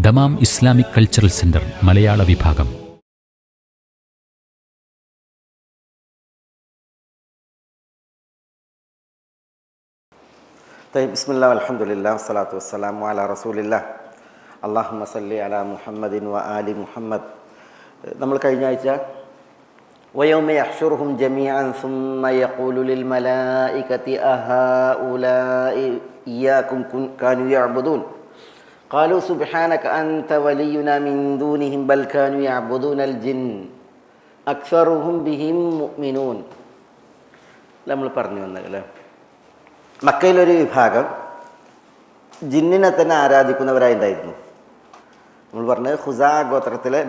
Dammam Islamic cultural centre മലയാള വിഭാഗം. ബിസ്മില്ലാഹി വൽഹംദുലില്ലാഹി വസ്സലാത്തു വസ്സലാമു അലാ റസൂലില്ലാഹ് അല്ലാഹുമ്മ സല്ലി അലാ മുഹമ്മദിൻ വ ആലി മുഹമ്മദ്. നമ്മൾ കഴിഞ്ഞ ആഴ്ച വയൗമ യഹ്ശുറുഹും ജമീഅൻ സുമ്മ യഖൂലു ലിൽ മലായികതി അഹൗലാഇ ഇയ്യാകും കാനൂ യഅ്ബുദൂൻ ഖാലൂ സുബ്ഹാനക അൻത വലിയുനാ മിൻ ദൂനിഹിം ബൽ കാനൂ യഅ്ബുദൂനൽ ജിൻ അക്സറുഹും ബിഹിം മുഅ്മിനൂൻ. നമ്മൾ പറഞ്ഞു വന്നല്ലേ, മക്കയിലൊരു വിഭാഗം ജിന്നിനെ തന്നെ ആരാധിക്കുന്നവരായിട്ടുണ്ടായിരുന്നു. നമ്മൾ പറഞ്ഞത് ഖുസാ ഗോത്രത്തിലെ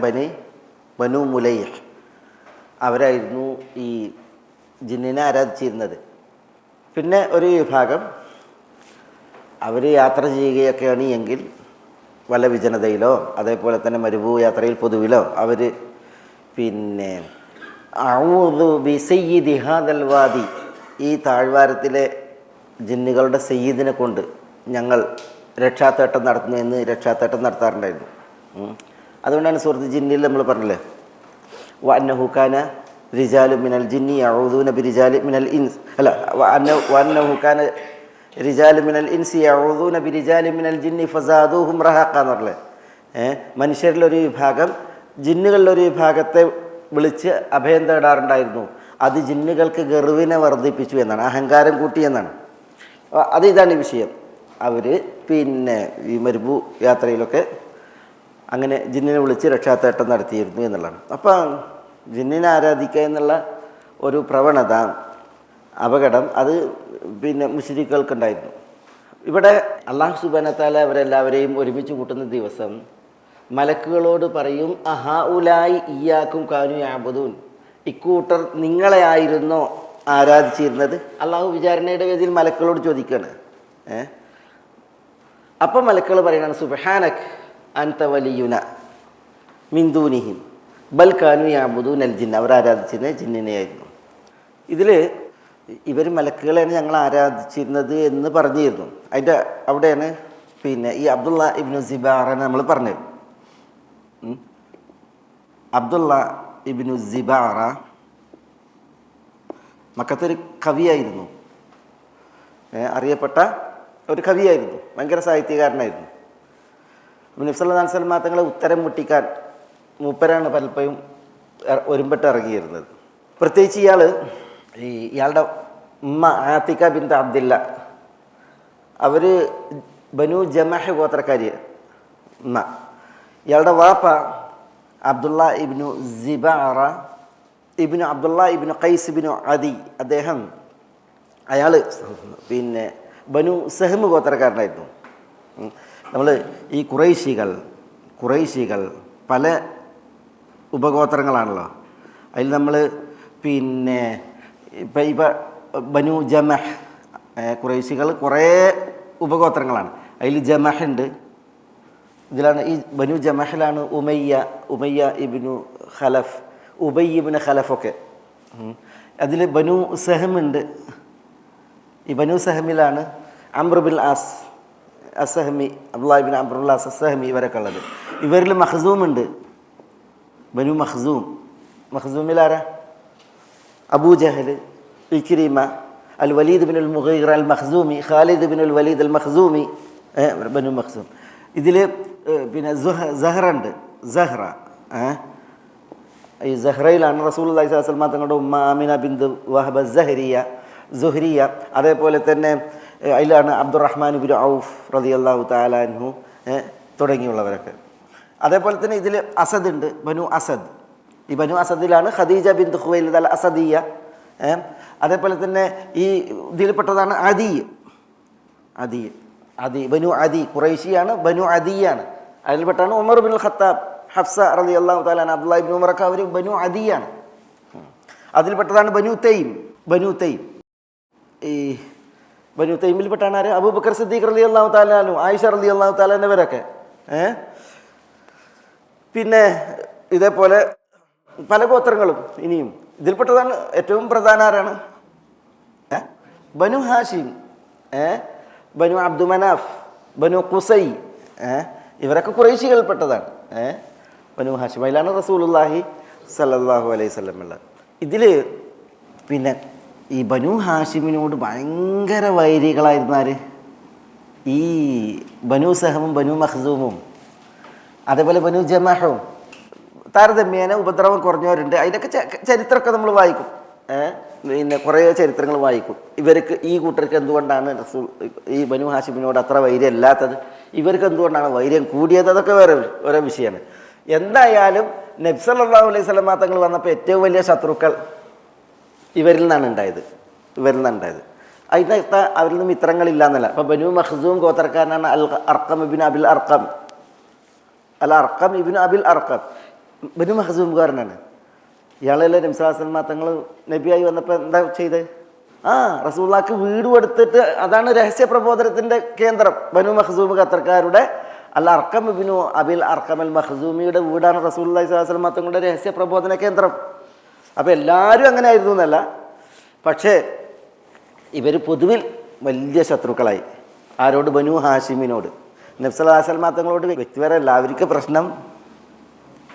ബനു മുലൈഹ് അവരായിരുന്നു ഈ ജിന്നിനെ ആരാധിച്ചിരുന്നത്. പിന്നെ ഒരു വിഭാഗം അവർ യാത്ര ചെയ്യുകയൊക്കെയാണ് എങ്കിൽ വല്ല വിജനതയിലോ അതേപോലെ തന്നെ മരുഭൂ യാത്രയിൽ പൊതുവിലോ അവർ പിന്നെ അഊദു ബി സയ്യിദി ഹാദൽ വാദി, ഈ താഴ്വാരത്തിലെ ജിന്നുകളുടെ സയ്യിദിനെ കൊണ്ട് ഞങ്ങൾ രക്ഷാത്തേട്ടം നടത്തുന്നു എന്ന് രക്ഷാത്തേട്ടം നടത്താറുണ്ടായിരുന്നു. അതുകൊണ്ടാണ് സൂറത്ത് ജിന്നിൽ നമ്മൾ പറഞ്ഞില്ലേ, വഅന്നഹു കാന റിജാലു മിനൽ ജിന്നി യഊദൂന ബിരിജാലി മിനൽ ഇൻസ്, അല്ല വഅന്നഹു കാന റിജാലു മിനൽ ഇൻസി യഊദൂന ബിരിജാലി മിനൽ ജിന്നി ഫസാദൂഹും റഹഖ എന്ന് പറഞ്ഞില്ലേ. മനുഷ്യരിലൊരു വിഭാഗം ജിന്നുകളിലൊരു വിഭാഗത്തെ വിളിച്ച് അഭയം തേടാറുണ്ടായിരുന്നു. അത് ജിന്നുകൾക്ക് ഗർവിനെ വർദ്ധിപ്പിച്ചു എന്നാണ്, അഹങ്കാരം കൂട്ടി എന്നാണ്. ഇതാണ് ഈ വിഷയം. അവർ പിന്നെ ഈ മരുഭൂ യാത്രയിലൊക്കെ അങ്ങനെ ജിന്നിനെ വിളിച്ച് രക്ഷാത്തേട്ടം നടത്തിയിരുന്നു എന്നുള്ളതാണ്. അപ്പം ജിന്നിനെ ആരാധിക്കുക എന്നുള്ള ഒരു പ്രവണത, അപകടം അത് പിന്നെ മുശ്രിക്കുകൾക്കുണ്ടായിരുന്നു. ഇവിടെ അല്ലാഹു സുബ്ഹാനഹു വ തആല അവരെല്ലാവരെയും ഒരുമിച്ച് കൂട്ടുന്ന ദിവസം മലക്കുകളോട് പറയും, അഹൗലായി ഇയ്യാകും കാനൂ യഅ്ബുദൂൻ, ഇക്കൂട്ടർ നിങ്ങളെ ആയിരുന്നോ ആരാധിച്ചിരുന്നത്? അള്ളാഹു വിചാരണയുടെ വേദിയിൽ മലക്കളോട് ചോദിക്കുകയാണ്. അപ്പം മലക്കൾ പറയുകയാണ്, സുബ്ഹാനക് അൻത വലിയുന മിൻ ദൂനിഹിം ബൽ കാനൂ യഅ്ബുദൂനൽ ജിൻ, അവർ ആരാധിച്ചിരുന്നത് ജിന്നിനെയായിരുന്നു. ഇതിൽ ഇവർ മലക്കുകളെയാണ് ഞങ്ങൾ ആരാധിച്ചിരുന്നത് എന്ന് പറഞ്ഞിരുന്നു. അതിൻ്റെ അവിടെയാണ് പിന്നെ ഈ അബ്ദുള്ള ഇബ്നു സിബാറനെ നമ്മൾ പറഞ്ഞത്. അബ്ദുള്ള ഇബ്നു സിബാറ മക്കത്തൊരു കവിയായിരുന്നു, അറിയപ്പെട്ട ഒരു കവിയായിരുന്നു, ഭയങ്കര സാഹിത്യകാരനായിരുന്നു. നബി സല്ലല്ലാഹു അലൈഹി വസല്ലം തങ്ങളെ ഉത്തരം മുട്ടിക്കാൻ മൂപ്പരാണ് പലപ്പോഴും ഒരുമ്പെട്ട് ഇറങ്ങിയിരുന്നത്. പ്രത്യേകിച്ച് ഇയാളുടെ ഉമ്മ ആത്തിക ബിൻത് അബ്ദില്ല, അവർ ബനു ജമഹ് ഗോത്രക്കാരി ഉമ്മ. ഇയാളുടെ വാപ്പ അബ്ദുള്ള ഇബ്നു സിബാറ ഇബ്നു അബ്ദുള്ള ഇബ്നു ഖൈസ് ഇബ്നു അദി, അയാൾ പിന്നെ ബനു സഹ്മ് ഗോത്രക്കാരനായിരുന്നു. നമ്മൾ ഈ ഖുറൈശികൾ പല ഉപഗോത്രങ്ങളാണല്ലോ. അതിൽ നമ്മൾ പിന്നെ ഇപ്പം ബനു ജമഹ് ഖുറൈശികൾ കുറേ ഉപഗോത്രങ്ങളാണ്. അതിൽ ജമഹ് ഉണ്ട്. ഇതിലാണ് ഈ ബനു ജമഹിലാണ് ഉമയ്യ ഇബ്നു ഖലഫ്, ഉബയ്യ് ഇബ്നു ഖലഫൊക്കെ. അതിൽ ബനു സഹമുണ്ട്. ഈ ബനു സഹമിലാണ് Amr bin As Assahmi, Abdullahi ibn Amr bin As Assahmi ഇവരൊക്കെ ഉള്ളത്. ഇവരിൽ മഖ്സൂമുണ്ട്, ബനു മഖ്സൂമിലാരാ? Abu Jahl, Ikrima, al Walid bin al Mughira al Makhzumi, Khalid bin al Walid al Makhzumi, Banu Makhzum. ഇതിൽ പിന്നെ സഹ്റ ഈ സഹ്റയിലാണ് റസൂലുള്ളാഹി സ്വല്ലല്ലാഹു അലൈഹി വസല്ലം തങ്ങളുടെ ഉമ്മ ആമിന ബിന്ത് വഹബ സുഹരിയ. അതേപോലെ തന്നെ അതിലാണ് അബ്ദുറഹ്മാൻ ഇബ്നു ഔഫ് റളിയല്ലാഹു തആല അൻഹു തുടങ്ങിയുള്ളവരൊക്കെ. അതേപോലെ തന്നെ ഇതിൽ അസദ് ഉണ്ട്, ബനു അസദ്. ഈ ബനു അസദിലാണ് ഖദീജ ബിന്ത് ഖുവൈലിദ് അൽ അസദിയ. അതേപോലെ തന്നെ ഈ ഇതിൽപ്പെട്ടതാണ് അദി ബനു അദി, ഖുറൈശിയാണ്, ബനു അദിയാണ്. അതിൽപ്പെട്ടാണ് ഉമർ ബിൻ ഖത്താബ്, ഹഫ്സ റളിയല്ലാഹു തആല അൻഹ, അബ്ദുല്ലാഹി ഇബ്നു ഉമർ ഒക്കെ അവർ ബനു അദിയാണ്. അതിൽപ്പെട്ടതാണ് ബനു തൈം. ഈ ബനു തൈമിൽപ്പെട്ടാണ് ആര്? അബൂബക്കർ സിദ്ദീഖ് റളിയല്ലാഹു തആല അൻഹു, ആയിഷ റളിയല്ലാഹു തആല എന്നിവരൊക്കെ. പിന്നെ ഇതേപോലെ പല ഗോത്രങ്ങളും ഇനിയും ഇതിൽപ്പെട്ടതാണ്. ഏറ്റവും പ്രധാന ആരാണ്? ബനു ഹാഷിം, ബനു അബ്ദു മനാഫ്, ബനു ഖുസൈ, ഇവരൊക്കെ ഖുറൈശികൾപ്പെട്ടതാണ്. ബനു ഹാഷിം, അതിലാണ് റസൂലുള്ളാഹി സല്ലല്ലാഹു അലൈഹി വസല്ലം ഉള്ളത്. ഇതിൽ പിന്നെ ഈ ബനു ഹാഷിമിനോട് ഭയങ്കര വൈരികളായിരുന്നാർ ഈ ബനു സഹമും ബനു മഖ്സൂമും അതേപോലെ ബനു ജമഹും. താരതമ്യേന ഉപദ്രവം കുറഞ്ഞവരുണ്ട്. അതിൻ്റെയൊക്കെ ചരിത്രമൊക്കെ നമ്മൾ വായിക്കും. പിന്നെ കുറേ ചരിത്രങ്ങൾ വായിക്കും. ഇവർക്ക് ഈ കൂട്ടർക്ക് എന്തുകൊണ്ടാണ് ഈ ബനു ഹാഷിമിനോട് അത്ര വൈര്യം അല്ലാത്തത്, ഇവർക്ക് എന്തുകൊണ്ടാണ് വൈര്യം കൂടിയത്, അതൊക്കെ വേറെ വിഷയമാണ്. എന്തായാലും നബി സല്ലല്ലാഹു അലൈഹി വസല്ലം തങ്ങൾ വന്നപ്പോൾ ഏറ്റവും വലിയ ശത്രുക്കൾ ഇവരിൽ നിന്നാണ് ഉണ്ടായത്. അതിനകത്ത് അവരിൽ നിന്ന് മിത്രങ്ങളില്ല എന്നല്ല. അപ്പോൾ ബനു Makhzum ഗോത്രക്കാരനാണ് Arkham Ibnu അബിൽ Arkham. Arkham Ibnu അബിൽ Arkham ബനു മഖ്സൂംകാരനാണ്. ഇയാളെല്ലാം നബി സല്ലല്ലാഹു അലൈഹി വസല്ലം തങ്ങൾ നബിയായി വന്നപ്പോൾ എന്താ ചെയ്തത്? റസൂലുള്ളാഹിക്ക് വീട് കൊടുത്തിട്ട്, അതാണ് രഹസ്യ പ്രബോധനത്തിൻ്റെ കേന്ദ്രം. ബനു മഖ്സൂം ഖത്തർക്കാരുടെ അർഖം ഇബ്നു അബിൽ അർഖം അൽ മഖ്സൂമിയുടെ വീടാണ് റസൂലുള്ളാഹി സ്വല്ലല്ലാഹു അലൈഹി വസല്ലം തങ്ങളുടെ രഹസ്യ പ്രബോധന കേന്ദ്രം. അപ്പോൾ എല്ലാവരും അങ്ങനെ ആയിരുന്നു എന്നല്ല, പക്ഷേ ഇവർ പൊതുവിൽ വലിയ ശത്രുക്കളായി. ആരോട്? ബനു ഹാഷിമിനോട്. നബി സല്ലല്ലാഹു അലൈഹി വസല്ലം തങ്ങളോട് വ്യക്തിപരമല്ല, അവർക്ക് പ്രശ്നം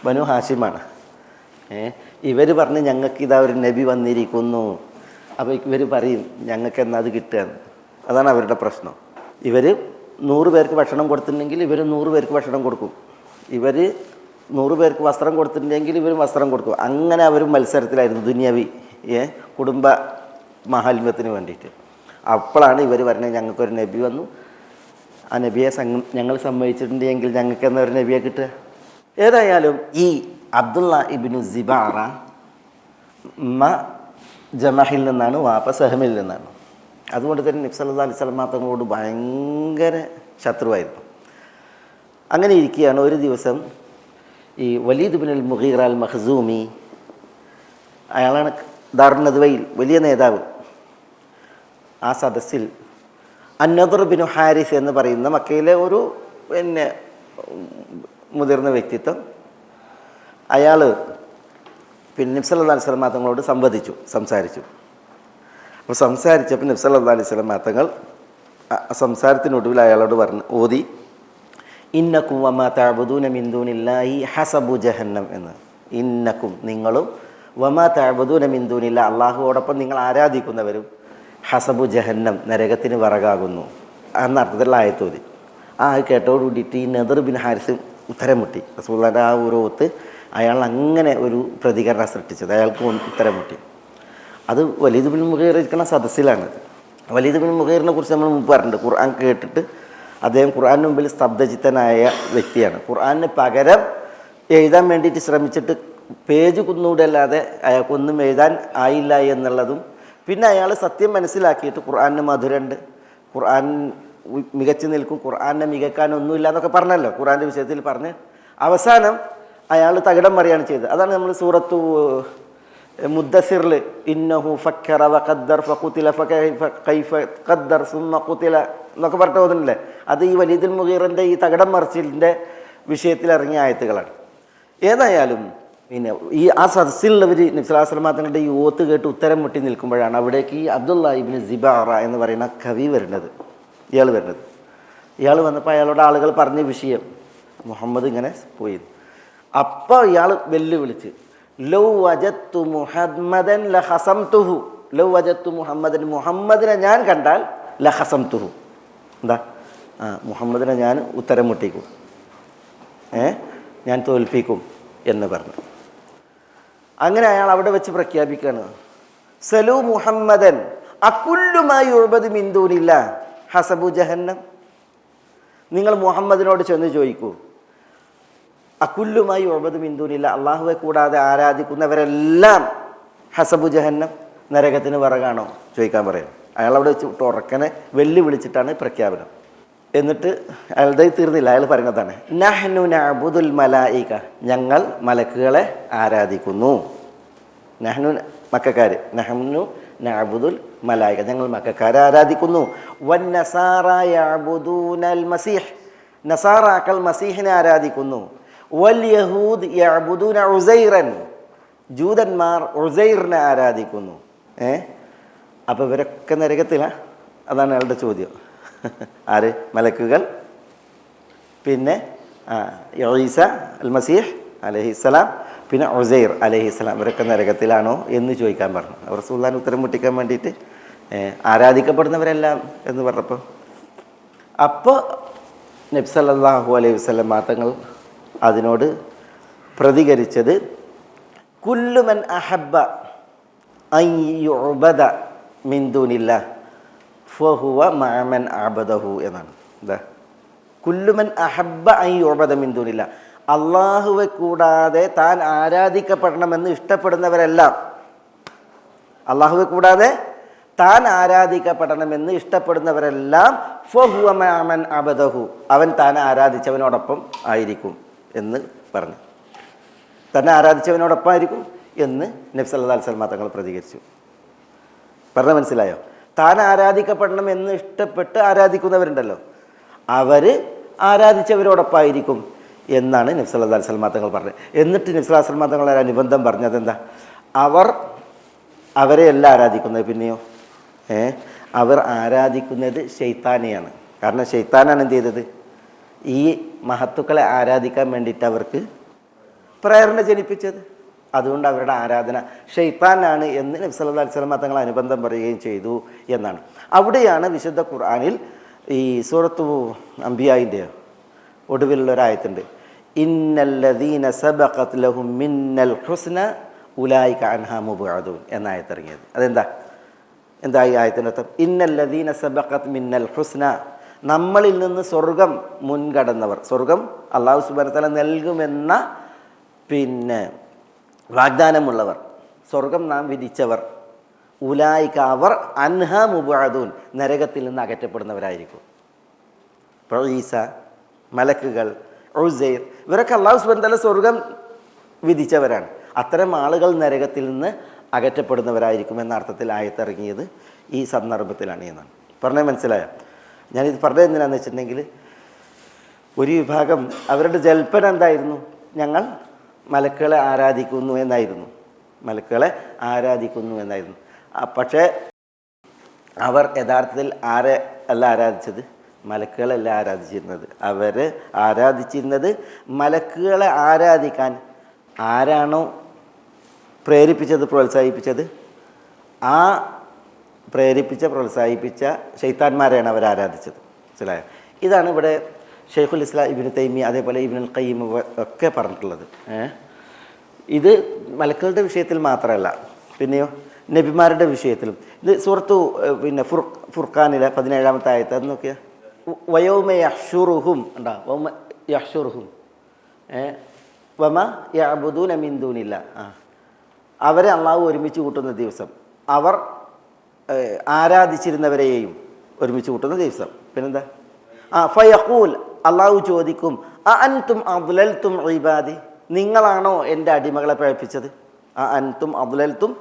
ബനു ഹാഷിമാണ്. ഇവർ പറഞ്ഞ് ഞങ്ങൾക്ക് ഇതാ ഒരു നബി വന്നിരിക്കുന്നു. അപ്പോൾ ഇവർ പറയും ഞങ്ങൾക്ക് എന്നാ അത് കിട്ടുകയെന്ന്. അതാണ് അവരുടെ പ്രശ്നം. ഇവർ 100 പേർക്ക് ഭക്ഷണം കൊടുത്തിട്ടുണ്ടെങ്കിൽ ഇവർ 100 പേർക്ക് ഭക്ഷണം കൊടുക്കും. ഇവർ 100 പേർക്ക് വസ്ത്രം കൊടുത്തിട്ടുണ്ടെങ്കിൽ ഇവരും വസ്ത്രം കൊടുക്കും. അങ്ങനെ അവർ മത്സരത്തിലായിരുന്നു ദുനിയവി കുടുംബ മാഹാത്മ്യത്തിന് വേണ്ടിയിട്ട്. അപ്പോഴാണ് ഇവർ പറഞ്ഞത് ഞങ്ങൾക്കൊരു നബി വന്നു, ആ നബിയെ ഞങ്ങൾ സമ്മതിച്ചിട്ടുണ്ടെങ്കിൽ ഞങ്ങൾക്ക് എന്നൊരു നബിയെ കിട്ടുക. ഏതായാലും ഈ അബ്ദുള്ള ഇബ്നു സിബാറ ജമഹിൽ നിന്നാണ്, വാപ്പ സഹമിൽ നിന്നാണ്. അതുകൊണ്ട് തന്നെ നബി സല്ലല്ലാഹു അലൈഹി വസല്ലം തങ്ങളോട് ഭയങ്കര ശത്രുവായിരുന്നു. അങ്ങനെ ഇരിക്കുകയാണ് ഒരു ദിവസം ഈ വലീദ് ഇബ്നുൽ മുഗീറ അൽ മഖ്സൂമി, അയാളാണ് ദാറുൻ നദ്വയിൽ വലിയ നേതാവ്. ആ സദസ്സിൽ അന്നദർ ബിനു ഹാരിസ് എന്ന് പറയുന്ന മക്കയിലെ ഒരു പിന്നെ മുതിർന്ന വ്യക്തിത്വം, അയാൾ പിന്നെ നബി സല്ലല്ലാഹു അലൈഹി വസല്ലം തങ്ങളോട് സംസാരിച്ചു. അപ്പോൾ സംസാരിച്ചപ്പോൾ നബി സല്ലല്ലാഹു അലൈഹി വസല്ലം തങ്ങൾ സംസാരത്തിനൊടുവിൽ അയാളോട് ഓതി ഇന്നക്കും വമാ തഅബുദൂന മിൻ ദൂനില്ലാഹി ഹസബു ജഹന്നം എന്ന്. ഇന്നക്കും നിങ്ങളും വമാ തഅബുദൂന മിൻ ദൂനില്ലാഹി അള്ളാഹുവോടൊപ്പം നിങ്ങൾ ആരാധിക്കുന്നവരും ഹസബു ജഹന്നം നരകത്തിന് വിറകാകുന്നു എന്ന അർത്ഥത്തിലുള്ള ആയത്തോതി. കേട്ടോടുകൂടിയിട്ട് ഈ നദർ ബിൻ ഹാരിസ് ഉത്തരം മുട്ടി. റസൂലുള്ളാഹിൻ്റെ ആ ഒരു ഓത്ത് അയാൾ അങ്ങനെ ഒരു പ്രതികരണം സൃഷ്ടിച്ചത്, അയാൾക്ക് ഉത്തരം മുട്ടി. അത് വലീദ് ബിൻ മുഗീർ ഇരിക്കുന്ന സദസ്സിലാണ്. വലീദ് ബിൻ മുഗീറിനെ കുറിച്ച് നമ്മൾ മുമ്പ് പറഞ്ഞിട്ടുണ്ട്. ഖുർആൻ കേട്ടിട്ട് അദ്ദേഹം ഖുർആന് മുമ്പിൽ സ്തബ്ധചിത്തനായ വ്യക്തിയാണ്. ഖുർആന് പകരം എഴുതാൻ വേണ്ടിയിട്ട് ശ്രമിച്ചിട്ട് പേജ് കുന്നൂടല്ലാതെ അയാൾക്കൊന്നും എഴുതാൻ ആയില്ല എന്നുള്ളതും, പിന്നെ അയാൾ സത്യം മനസ്സിലാക്കിയിട്ട് ഖുർആന് മധുരമുണ്ട്, ഖുർആൻ മികച്ചു നിൽക്കും, ഖുർആനെ മികക്കാനൊന്നുമില്ല എന്നൊക്കെ പറഞ്ഞല്ലോ ഖുർആൻ്റെ വിഷയത്തിൽ പറഞ്ഞ് അവസാനം അയാൾ തകിടം മറിയാണ് ചെയ്തത്. അതാണ് നമ്മൾ സൂറത്തു മുദ്ദസിറിൽ ഇന്നഹു ഫക്കറ വഖദ്ദർ ഫഖുതില ഫകൈഫ ഖദ്ദർ സുമ്മ ഖുതില എന്നൊക്കെ പറഞ്ഞിട്ട് തോന്നുന്നില്ലേ? അത് ഈ വലീദുൽ മുഗീറിൻ്റെ ഈ തകിടം മറിച്ചിലിൻ്റെ വിഷയത്തിൽ ഇറങ്ങിയ ആയത്തുകളാണ്. ഏതായാലും പിന്നെ ആ സദസ്സിലുള്ളവർ നബി സല്ലല്ലാഹു അലൈഹി വസല്ലം തങ്ങളുടെ ഈ ഓത്ത് കേട്ട് ഉത്തരം മുട്ടി നിൽക്കുമ്പോഴാണ് അവിടേക്ക് ഈ അബ്ദുള്ള ഇബ്നു സിബാറ എന്ന് പറയുന്ന കവി വരുന്നത്. ഇയാൾ വന്നപ്പോൾ അയാളോട് ആളുകൾ പറഞ്ഞ വിഷയം മുഹമ്മദ് ഇങ്ങനെ പോയി. അപ്പോൾ ഇയാൾ വെല്ലുവിളിച്ച് ലൗ വജത്തു മുഹമ്മദൻ ലഹസംതുഹു, ലൗ വജത്തു മുഹമ്മദൻ, മുഹമ്മദിനെ ഞാൻ കണ്ടാൽ ലഹസംതുഹു, എന്താ മുഹമ്മദിനെ ഞാൻ ഉത്തരം മുട്ടിക്കും, ഞാൻ തോൽപ്പിക്കും എന്ന് പറഞ്ഞു. അങ്ങനെ അയാൾ അവിടെ വെച്ച് പ്രഖ്യാപിക്കുകയാണ് സലു മുഹമ്മദൻ അകുല്ലുമായി ഉഅ്ബദു മിൻ ദൂനില്ലാഹ് ഹസബു ജഹന്നം. നിങ്ങൾ മുഹമ്മദിനോട് ചെന്ന് ചോദിക്കൂ, അകുല്ലുമായി ഉഅ്ബദു മിൻ ദൂനില്ലാഹ്, അള്ളാഹുവെ കൂടാതെ ആരാധിക്കുന്നവരെല്ലാം ഹസബു ജഹന്നം, നരകത്തിന് വിറകാണോ ചോദിക്കാൻ പറയും. അയാളവിടെ വെച്ച് ഉറക്കനെ വെല്ലുവിളിച്ചിട്ടാണ് പ്രഖ്യാപനം. എന്നിട്ട് അയാളുടെ തീർന്നില്ല, അയാൾ പറയുന്നതാണ് നഹ്നു നഅ്ബുദുൽ മലായിക, ഞങ്ങൾ മലക്കുകളെ ആരാധിക്കുന്നു. നഹ്നു മക്കക്കാർ, നഹ്നു നഅ്ബുദുൽ മലായിക, ഞങ്ങൾ മക്കക്കാരെ ആരാധിക്കുന്നു. വന്നസാറ യഅ്ബുദൂനൽ മസീഹ്, നസാറാക്കൾ മസീഹിനെ ആരാധിക്കുന്നു. വൽ യഹൂദ് യഅ്ബുദൂന ഉസൈറൻ, ജൂതന്മാർ ഉസൈറിനെ ആരാധിക്കുന്നു. അപ്പോൾ ഇവരൊക്കെ നരകത്തിലാണ്. അതാണ് അയാളുടെ ചോദ്യം. ആര്? മലക്കുകൾ, പിന്നെ ഈസ അൽ മസീഹ് അലൈഹിസ്സലാം, പിന്നെ ഉസൈർ അലൈഹിസ്സലാം, ഇവരൊക്കെ നരകത്തിലാണോ എന്ന് ചോദിക്കാൻ പറഞ്ഞു. അവർ റസൂലുള്ളാഹിന് ഉത്തരം മുട്ടിക്കാൻ വേണ്ടിയിട്ട് ആരാധിക്കപ്പെടുന്നവരെല്ലാം എന്ന് പറഞ്ഞപ്പോൾ, അപ്പോൾ നബി സല്ലല്ലാഹു അലൈഹി വസല്ലം തങ്ങൾ അതിനോട് പ്രതികരിച്ചത് കുല്ലു മൻ അഹബ്ബ അൻ യുഅബദ മിൻ ദൂനില്ലാഹ് ഫഹുവ മഅ മൻ അബദഹു എന്നാണ്. എന്താ കുല്ലു മൻ അഹബ്ബ അൻ യുഅബദ മിൻ ദൂനില്ലാഹ്, അള്ളാഹുവെ കൂടാതെ താൻ ആരാധിക്കപ്പെടണമെന്ന് ഇഷ്ടപ്പെടുന്നവരെല്ലാം, അള്ളാഹുവെ കൂടാതെ താൻ ആരാധിക്കപ്പെടണമെന്ന് ഇഷ്ടപ്പെടുന്നവരെല്ലാം ഫഹുവ മഅ മൻ അബദഹു, അവൻ താൻ ആരാധിച്ചവനോടൊപ്പം ആയിരിക്കും എന്ന് പറഞ്ഞു. തന്നെ ആരാധിച്ചവനോടൊപ്പം ആയിരിക്കും എന്ന് നബി സല്ലല്ലാഹു അലൈഹി വസല്ലം തങ്ങൾ പ്രതികരിച്ചു. പറഞ്ഞ മനസ്സിലായോ? താൻ ആരാധിക്കപ്പെടണം എന്ന് ഇഷ്ടപ്പെട്ട് ആരാധിക്കുന്നവരുണ്ടല്ലോ, അവർ ആരാധിച്ചവരോടൊപ്പമായിരിക്കും എന്നാണ് നബി സല്ലല്ലാഹു അലൈഹി വസല്ലം തങ്ങൾ പറഞ്ഞത്. എന്നിട്ട് നബി സല്ലല്ലാഹു അലൈഹി വസല്ലം തങ്ങൾ ഒരു അനുബന്ധം പറഞ്ഞത് എന്താ? അവരെയല്ല ആരാധിക്കുന്നത്, പിന്നെയോ അവർ ആരാധിക്കുന്നത് ശൈത്താനെയാണ്. കാരണം ശൈത്താനാണ് എന്ത് ചെയ്തത്? ഈ മഹത്തുക്കളെ ആരാധിക്കാൻ വേണ്ടിയിട്ട് അവർക്ക് പ്രേരണ ജനിപ്പിച്ചത്. അതുകൊണ്ട് അവരുടെ ആരാധന ശൈത്താനാണ് എന്ന് നബി സല്ലല്ലാഹു അലൈഹി വസല്ലം തങ്ങൾ അനുബന്ധം പറയുകയും ചെയ്തു എന്നാണ്. അവിടെയാണ് വിശുദ്ധ ഖുർആനിൽ ഈ സൂറത്തു അംബിയായിൻ്റെ ഒടുവിലുള്ള ഒരായത്തുണ്ട്, ഇന്നല്ലദീന സബഖത് ലഹും മിന്നൽ ഹുസ്ന ഉലൈക അൻഹാ മുബഅദൂൻ എന്ന ആയത്തിറങ്ങിയത്. എന്താ ഈ ആയത്തിൻ്റെ അർത്ഥം? ഇന്നല്ലദീന സബഖത് മിന്നൽ ഹുസ്ന, നമ്മളിൽ നിന്ന് സ്വർഗം മുൻകടന്നവർ, സ്വർഗം അല്ലാഹു സുബ്ഹാനഹു വ തആല നൽകുമെന്ന വാഗ്ദാനമുള്ളവർ, സ്വർഗം നാം വിധിച്ചവർ, ഉലൈക അവർ അൻഹാ മുബഅദൂൻ നരകത്തിൽ നിന്ന് അകറ്റപ്പെടുന്നവരായിരിക്കും. ഈസ, മലക്കുകൾ, ഉസൈർ, ഇവരൊക്കെ അല്ലാഹു സുബ്ഹാനഹു വ തആല സ്വർഗം വിധിച്ചവരാണ്. അത്തരം ആളുകൾ നരകത്തിൽ നിന്ന് അകറ്റപ്പെടുന്നവരായിരിക്കും എന്ന അർത്ഥത്തിൽ ആയത്തിറങ്ങിയത് ഈ സന്ദർഭത്തിലാണ് എന്നാണ്. പറഞ്ഞാൽ മനസ്സിലായോ? ഞാനിത് പറഞ്ഞത് എന്തിനാണെന്ന് വെച്ചിട്ടുണ്ടെങ്കിൽ, ഒരു വിഭാഗം അവരുടെ ജൽപ്പന എന്തായിരുന്നു? ഞങ്ങൾ മലക്കുകളെ ആരാധിക്കുന്നു എന്നായിരുന്നു, മലക്കുകളെ ആരാധിക്കുന്നു എന്നായിരുന്നു. പക്ഷേ അവർ യഥാർത്ഥത്തിൽ ആരെ അല്ല ആരാധിച്ചത്? മലക്കുകളല്ല ആരാധിച്ചിരുന്നത്. അവർ ആരാധിച്ചിരുന്നത് മലക്കുകളെ ആരാധിക്കാൻ ആരാണോ പ്രേരിപ്പിച്ചത്, പ്രോത്സാഹിപ്പിച്ചത്, ആ പ്രോത്സാഹിപ്പിച്ച ശൈത്താന്മാരെയാണ് അവർ ആരാധിച്ചത്. മനസ്സിലായോ? ഇതാണ് ഇവിടെ ഷെയ്ഖുൽ ഇസ്ലാം ഇബ്നു തൈമിയ, അതേപോലെ ഇബ്നുൽ ഖയ്യിം ഒക്കെ പറഞ്ഞിട്ടുള്ളത്. ഇത് മലക്കുകളുടെ വിഷയത്തിൽ മാത്രമല്ല, പിന്നെയോ നബിമാരുടെ വിഷയത്തിലും. ഇത് സൂറത്തു ഫുർഖാനിലെ 17-ാമത്തെ ആയത്ത്. അത് നോക്കിയാൽ വയൗമ യഹ്ശുറുഹും ഉണ്ടാ, വൗമ യഹ്ശുറുഹും വമ യഅബുദൂന മിൻ ദൂനില്ലാഹ്, അവരെ അള്ളാഹു ഒരുമിച്ച് കൂട്ടുന്ന ദിവസം, അവർ ആരാധിച്ചിരുന്നവരെയും ഒരുമിച്ച് കൂട്ടുന്ന ദിവസം. പിന്നെന്താ? ഫയഖൂൽ, അള്ളാഹു ചോദിക്കും, അഅൻതും അദ്ലൽതും ഇബാദി, നിങ്ങളാണോ എൻ്റെ അടിമകളെ പഴപ്പിച്ചത്? അഅൻതും അദ്ലൽതും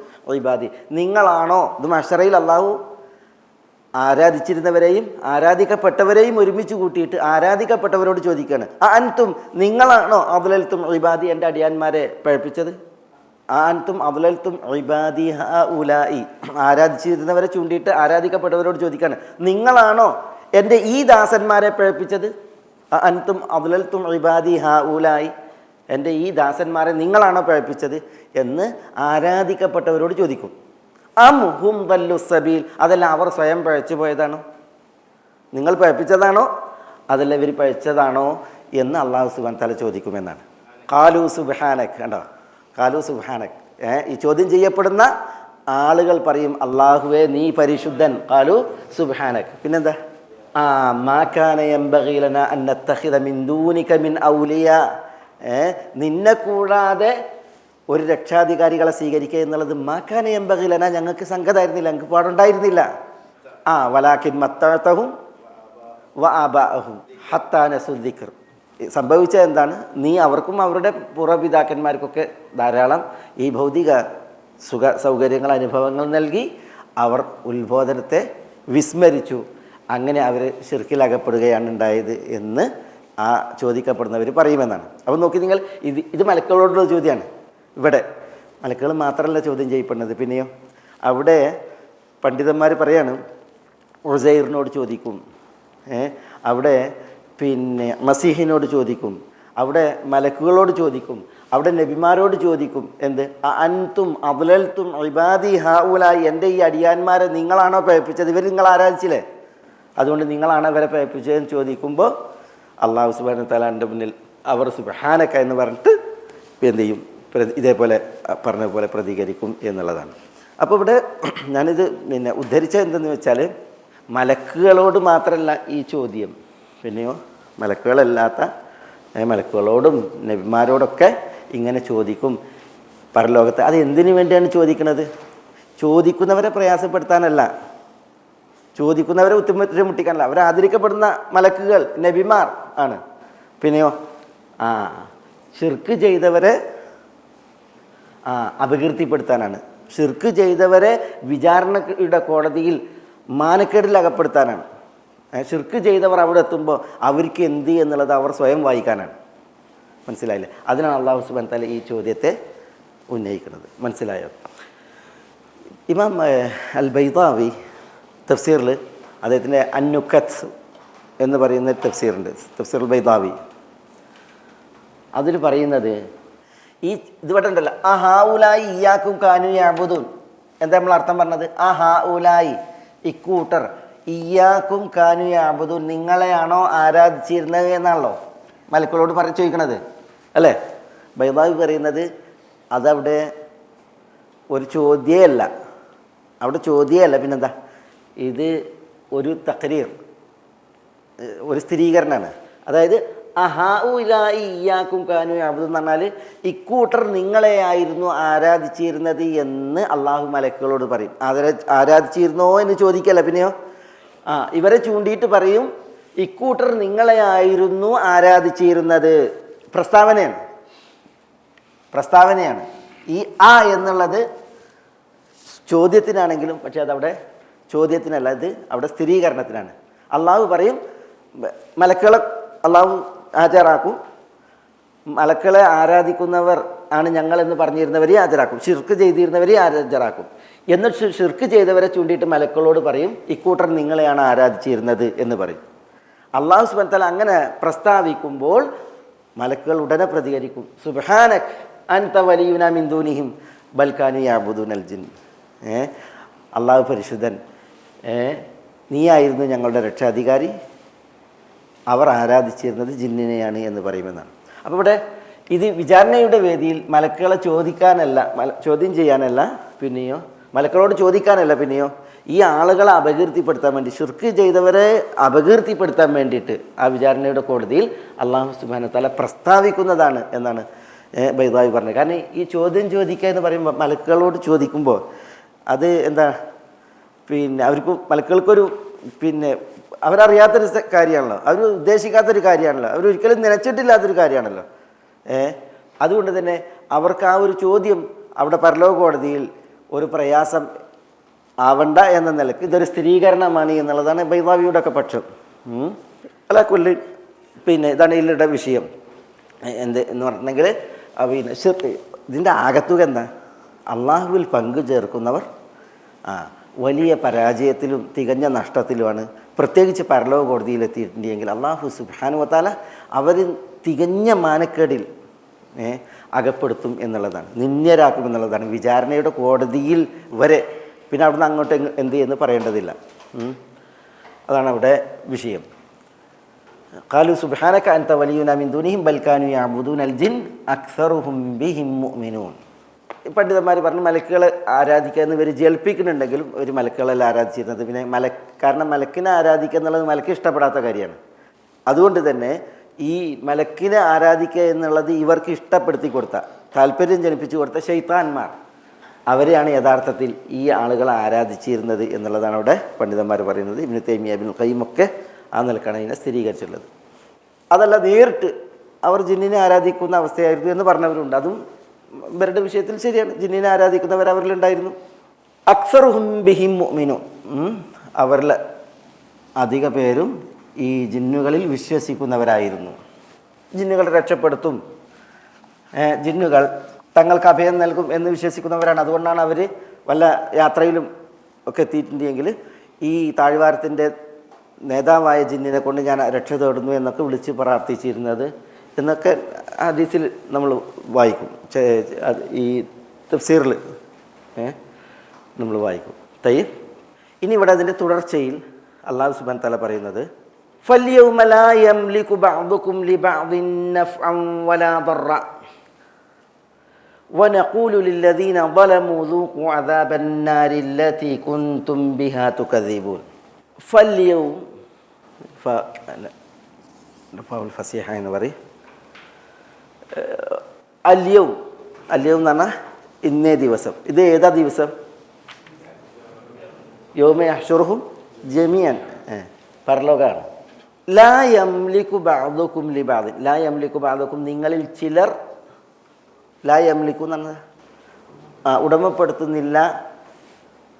ഇബാദി, നിങ്ങളാണോ? ഇത് മഹ്ശറയിൽ അള്ളാഹു ആരാധിച്ചിരുന്നവരെയും ആരാധിക്കപ്പെട്ടവരെയും ഒരുമിച്ച് കൂട്ടിയിട്ട് ആരാധിക്കപ്പെട്ടവരോട് ചോദിക്കുകയാണ്, അഅൻതും, നിങ്ങളാണോ അദ്ലൽതും ഇബാദി, എൻ്റെ അടിയാന്മാരെ പഴപ്പിച്ചത്? അഅൻതും അദ്ലൽതും ഇബാദി ഹഉലാഇ, ആരാധിച്ചിരുന്നവരെ ചൂണ്ടിയിട്ട് ആരാധിക്കപ്പെട്ടവരോട് ചോദിക്കുകയാണ്, നിങ്ങളാണോ എൻ്റെ ഈ ദാസന്മാരെ പഴപ്പിച്ചത്? അഅൻതും അദ്ലൽതും ഇബാദി ഹഉലാഇ, എൻ്റെ ഈ ദാസന്മാരെ നിങ്ങളാണോ പഴപ്പിച്ചത് എന്ന് ആരാധിക്കപ്പെട്ടവരോട് ചോദിക്കും. അം ഹും ദല്ലു സബീൽ, അതല്ല അവർ സ്വയം പഴച്ചു പോയതാണോ? നിങ്ങൾ പഴപ്പിച്ചതാണോ അതല്ല ഇവർ പഴച്ചതാണോ എന്ന് അല്ലാഹു സുബ്ഹാനഹു വ തആല ചോദിക്കുമെന്നാണ്. ഖാലു സുബ്ഹാനക്, കണ്ടോ? ഖാലു സുബ്ഹാനക്, ഈ ചോദ്യം ചെയ്യപ്പെടുന്ന ആളുകൾ പറയും, അല്ലാഹുവേ നീ പരിശുദ്ധൻ. ഖാലു സുബ്ഹാനക്. പിന്നെന്താ? മാ കാന യംബഗി ലനാ അൻ നത്തഖിദ മിൻ ദൂനിക മിൻ ഔലിയാ, നിന്നെ കൂടാതെ ഒരു രക്ഷാധികാരികളെ സ്വീകരിക്കുക എന്നുള്ളത് മാ കാന യംബഗി ലനാ, ഞങ്ങൾക്ക് സംഗതമായിരുന്നില്ല, ഞങ്ങൾക്ക് പാടുണ്ടായിരുന്നില്ല. വലാകിൻ മത്തഅതഹും വആബാഅഹും ഹത്താ നസു ദിക്ർ, സംഭവിച്ചത് എന്താണ്? നീ അവർക്കും അവരുടെ പൂർവ്വപിതാക്കന്മാർക്കൊക്കെ ധാരാളം ഈ ഭൗതിക സൗകര്യങ്ങൾ, അനുഭവങ്ങൾ നൽകി അവർ ഉത്ബോധനത്തെ വിസ്മരിച്ചു. അങ്ങനെ അവർ ശിർക്കിലകപ്പെടുകയാണ് ഉണ്ടായത് എന്ന് ആ ചോദിക്കപ്പെടുന്നവർ പറയുമെന്നാണ്. അപ്പോൾ നോക്കി നിങ്ങൾ, ഇത് മലക്കുകളോടുള്ള ചോദ്യമാണ്. ഇവിടെ മലക്കുകൾ മാത്രമല്ല ചോദ്യം ചെയ്യപ്പെടുന്നത്, പിന്നെയോ അവിടെ പണ്ഡിതന്മാർ പറയാണ് ഉസൈറിനോട് ചോദിക്കും, അവിടെ മസീഹിനോട് ചോദിക്കും, അവിടെ മലക്കുകളോട് ചോദിക്കും, അവിടെ നബിമാരോട് ചോദിക്കും. എന്ത്? അൻതും അദ്ലൽതും ഇബാദി ഹൗലായി, എൻ്റെ ഈ അടിയാന്മാരെ നിങ്ങളാണോ പേപ്പിച്ചത്? ഇവർ നിങ്ങൾ ആരാധിച്ചില്ലേ, അതുകൊണ്ട് നിങ്ങളാണ് അവരെ പേപ്പിച്ചതെന്ന് ചോദിക്കുമ്പോൾ അള്ളാഹു സുബ്ഹാനഹു വ തആലയുടെ മുന്നിൽ അവർ സുബ്ഹാനക എന്ന് പറഞ്ഞിട്ട് എന്ത് ചെയ്യും? ഇതേപോലെ പറഞ്ഞ പോലെ പ്രതികരിക്കും എന്നുള്ളതാണ്. അപ്പോൾ ഇവിടെ ഞാനിത് ഉദ്ധരിച്ചത് എന്തെന്ന് വെച്ചാൽ, മലക്കുകളോട് മാത്രമല്ല ഈ ചോദ്യം, പിന്നെയോ മലക്കുകളല്ലാത്ത മലക്കുകളോടും നബിമാരോടൊക്കെ ഇങ്ങനെ ചോദിക്കും പരലോകത്ത്. അത് എന്തിനു വേണ്ടിയാണ് ചോദിക്കുന്നത്? ചോദിക്കുന്നവരെ പ്രയാസപ്പെടുത്താനല്ല, ചോദിക്കുന്നവരെ ഉത്തരമുട്ടിക്കാനല്ല. അവരെ ആദരിക്കപ്പെടുന്ന മലക്കുകൾ നബിമാർ ആണ്. പിന്നെയോ ഷിർക്ക് ചെയ്തവരെ അപകീർത്തിപ്പെടുത്താനാണ്. ഷിർക്ക് ചെയ്തവരെ വിചാരണയുടെ കോടതിയിൽ മാനക്കേടിൽ അകപ്പെടുത്താനാണ്. ഷിർക്ക് ചെയ്തവർ അവിടെ എത്തുമ്പോൾ അവർക്ക് എന്ത് എന്നുള്ളത് അവർ സ്വയം വായിക്കാനാണ്. മനസ്സിലായില്ലേ? അതിനാണ് അല്ലാഹു സുബ്ഹാനഹു വ തആല ഈ ചോദ്യത്തെ ഉന്നയിക്കുന്നത്. മനസ്സിലായോ? ഇമാം അൽ ബൈദാവി തഫ്സീറിൽ അദ്ദേഹത്തിൻ്റെ അന്നുക്കത്ത് എന്ന് പറയുന്ന തഫ്സീറുണ്ട്, തഫ്സീർ അൽ ബൈദാവി. അതിൽ പറയുന്നത് ഈ ഇതിവിടെ ഉണ്ടല്ലോ, ഹാഉലായി ഇയ്യാക്കും കാനു യഅ്ബുദൂൻ. എന്താ നമ്മൾ അർത്ഥം പറഞ്ഞത്? ഹാഉലായി ഇക്കൂട്ടർ, ഇയ്യാക്കും കാനു യഅ്ബുദൂൻ, നിങ്ങളെയാണോ ആരാധിച്ചിരുന്നത് എന്നാണല്ലോ മലക്കുകളോട് ചോദിക്കണത് അല്ലേ? ബൈദാവി പറയുന്നത് അതവിടെ ഒരു ചോദ്യമല്ല, അവിടെ ചോദ്യമല്ല, പിന്നെന്താ, ഇത് ഒരു തഖരീർ, ഒരു സ്ഥിരീകരണമാണ്. അതായത് അഹാഉലായി ഇയ്യാക്കും കാനു യഅ്ബുദൂൻ എന്ന് പറഞ്ഞാൽ ഇക്കൂട്ടർ നിങ്ങളെയായിരുന്നു ആരാധിച്ചിരുന്നത് എന്ന് അള്ളാഹു മലക്കുകളോട് പറയും. ആരാധിച്ചിരുന്നോ എന്ന് ചോദിക്കല്ല, പിന്നെയോ ഇവരെ ചൂണ്ടിയിട്ട് പറയും ഇക്കൂട്ടർ നിങ്ങളെയായിരുന്നു ആരാധിച്ചിരുന്നത്. പ്രസ്താവനയാണ്. ഈ എന്നുള്ളത് ചോദ്യത്തിനാണെങ്കിലും, പക്ഷെ അതവിടെ ചോദ്യത്തിനല്ല, ഇത് അവിടെ സ്ഥിരീകരണത്തിനാണ്. അള്ളാഹു പറയും മലക്കുകളെ അള്ളാഹു ഹാജരാക്കും, മലക്കുകളെ ആരാധിക്കുന്നവർ ആണ് ഞങ്ങളെന്ന് പറഞ്ഞിരുന്നവരെ ഹാജരാക്കും, ഷിർക്ക് ചെയ്തിരുന്നവരെ ഹാജരാക്കും. എന്നിട്ട് ഷിർക്ക് ചെയ്തവരെ ചൂണ്ടിയിട്ട് മലക്കുകളോട് പറയും ഇക്കൂട്ടർ നിങ്ങളെയാണ് ആരാധിച്ചിരുന്നത് എന്ന് പറയും. അല്ലാഹു സുബ്ഹാനഹു വ തആല അങ്ങനെ പ്രസ്താവിക്കുമ്പോൾ മലക്കുകൾ ഉടനെ പ്രതികരിക്കും, സുബ്ഹാനക അൻത വലിയുനാ മിൻ ദൂനിഹിം ബൽ കാനൂ യഅ്ബുദൂനൽ ജിൻ. അള്ളാഹു പരിശുദ്ധൻ, നീയായിരുന്നു ഞങ്ങളുടെ രക്ഷാധികാരി, അവർ ആരാധിച്ചിരുന്നത് ജിന്നിനെയാണ് എന്ന് പറയുമെന്നാണ്. അപ്പോൾ ഇവിടെ ഇത് വിചാരണയുടെ വേദിയിൽ മലക്കുകളെ ചോദ്യം ചെയ്യാനല്ല, പിന്നെയോ മലക്കുകളോട് ചോദിക്കാനല്ല, പിന്നെയോ ഈ ആളുകളെ അപകീർത്തിപ്പെടുത്താൻ വേണ്ടി, ഷിർക്ക് ചെയ്തവരെ അപകീർത്തിപ്പെടുത്താൻ വേണ്ടിയിട്ട് ആ വിചാരണയുടെ കോടതിയിൽ അല്ലാഹു സുബ്ഹാനഹു വ തആല പ്രസ്താവിക്കുന്നതാണ് എന്നാണ് ബൈദാവി പറഞ്ഞത്. കാരണം ഈ ചോദ്യം ചോദിക്കുക എന്ന് പറയുമ്പോൾ മലക്കുകളോട് ചോദിക്കുമ്പോൾ അത് എന്താ, മലക്കുകൾക്കൊരു അവരറിയാത്തൊരു കാര്യമാണല്ലോ, അവർ ഉദ്ദേശിക്കാത്തൊരു കാര്യമാണല്ലോ, അവരൊരിക്കലും നനച്ചിട്ടില്ലാത്തൊരു കാര്യമാണല്ലോ. അതുകൊണ്ട് തന്നെ അവർക്ക് ആ ഒരു ചോദ്യം അവിടെ പരലോക കോടതിയിൽ ഒരു പ്രയാസം ആവണ്ട എന്ന നിലക്ക് ഇതൊരു സ്ഥിരീകരണമാണ് എന്നുള്ളതാണ് ബൈദാവിയുടെ ഒക്കെ പക്ഷം. അല്ല കൊല്ലി ഇതാണ് ഇതിൻ്റെ വിഷയം. എന്ന് പറഞ്ഞിട്ടുണ്ടെങ്കിൽ ഇതിൻ്റെ ആകത്തുക എന്താ? അള്ളാഹുവിൽ പങ്കു ചേർക്കുന്നവർ വലിയ പരാജയത്തിലും തികഞ്ഞ നഷ്ടത്തിലുമാണ്. പ്രത്യേകിച്ച് പരലോക കോടതിയിലെത്തിയിട്ടുണ്ടെങ്കിൽ അള്ളാഹു സുബ്ഹാനഹു വ തആല അവർ തികഞ്ഞ മാനക്കേടിൽ അകപ്പെടുത്തും എന്നുള്ളതാണ്, നിന്ദ്യരാക്കും എന്നുള്ളതാണ്. വിചാരണയുടെ കോടതിയിൽ വരെ, പിന്നെ അവിടുന്ന് അങ്ങോട്ട് എന്ത് ചെയ്യുന്നു പറയേണ്ടതില്ല. അതാണ് അവിടെ വിഷയം. ഖാലു സുബ്ഹാനക അൻത വലിയുനാ മിൻ ദൂനിഹിം ബൽ കാനൂ യഅ്ബുദൂനൽ ജിൻ അക്സറുഹും ബിഹിം മുഅ്മിനൂൻ. പണ്ഡിതന്മാർ പറഞ്ഞു മലക്കുകളെ ആരാധിക്കുക എന്ന് ഇവർ ജൽപ്പിക്കുന്നുണ്ടെങ്കിലും ഒരു മലക്കുകളല്ല ആരാധിച്ചിരുന്നത്. പിന്നെ കാരണം മലക്കിനെ ആരാധിക്കുക എന്നുള്ളത് മലക്ക് ഇഷ്ടപ്പെടാത്ത കാര്യമാണ്. അതുകൊണ്ട് തന്നെ ഈ മലക്കിനെ ആരാധിക്കുക എന്നുള്ളത് ഇവർക്ക് ഇഷ്ടപ്പെടുത്തി കൊടുത്ത, താല്പര്യം ജനിപ്പിച്ചു കൊടുത്ത ശൈത്താന്മാർ, അവരെയാണ് യഥാർത്ഥത്തിൽ ഈ ആളുകൾ ആരാധിച്ചിരുന്നത് എന്നുള്ളതാണ് അവിടെ പണ്ഡിതന്മാർ പറയുന്നത്. ഇബ്നു തൈമിയ്യ, ഇബ്നുൽ ഖയ്യിം ഒക്കെ ആ നിലക്കാണ് ഇതിനെ സ്ഥിരീകരിച്ചിട്ടുള്ളത്. അതല്ല, നേരിട്ട് അവർ ജിന്നിനെ ആരാധിക്കുന്ന അവസ്ഥയായിരുന്നു എന്ന് പറഞ്ഞവരുണ്ട്. അതും ഇവരുടെ വിഷയത്തിൽ ശരിയാണ്, ജിന്നിനെ ആരാധിക്കുന്നവർ അവരിലുണ്ടായിരുന്നു. അക്സറുഹും ബിഹിം മുഅ്മിനൂൻ, അവരിൽ അധിക പേരും ഈ ജിന്നുകളിൽ വിശ്വസിക്കുന്നവരായിരുന്നു. ജിന്നുകൾ രക്ഷപ്പെടുത്തും, ജിന്നുകൾ തങ്ങൾക്ക് അഭയം നൽകും എന്ന് വിശ്വസിക്കുന്നവരാണ്. അതുകൊണ്ടാണ് അവർ വല്ല യാത്രയിലും ഒക്കെ എത്തിയിട്ടുണ്ടെങ്കിൽ ഈ താഴ്വാരത്തിൻ്റെ നേതാവായ ജിന്നിനെ കൊണ്ട് ഞാൻ രക്ഷ തേടുന്നു എന്നൊക്കെ വിളിച്ച് പ്രാർത്ഥിച്ചിരുന്നത് എന്നൊക്കെ ഹദീസിൽ നമ്മൾ വായിക്കും. ഈ തഫ്സീറിൽ നമ്മൾ വായിക്കും. തയ്യ് ഇനി ഇവിടെ അതിൻ്റെ തുടർച്ചയിൽ അല്ലാഹു സുബ്ഹാനഹു വ തആല പറയുന്നത് فَالْيَوْمَ لَا يَمْلِكُ بَعْضُكُمْ لِبَعْضٍ نَفْعًا وَلَا ضَرًّا وَنَقُولُ لِلَّذِينَ ظَلَمُوا ذُوقُوا عَذَابَ النَّارِ الَّتِي كُنْتُمْ بِهَا تُكَذِّبُونَ فَالْيَوْمَ ഫസീഹ എന്ന് പറയും. അല്യവും എന്ന് പറഞ്ഞാൽ ഇന്നേ ദിവസം. ഇത് ഏതാ ദിവസം? യൗമ യഹ്ശുറുഹും ജമീഅൻ, പരലോകമാണ്. ലാ യംലികു ബഅദുകും ലിബഅദ്, ലാ യംലികു ബഅദുകും നിങ്ങളിൽ ചിലർ, ലാ യംലിക്കു എന്ന് പറഞ്ഞാൽ ഉടമപ്പെടുത്തുന്നില്ല.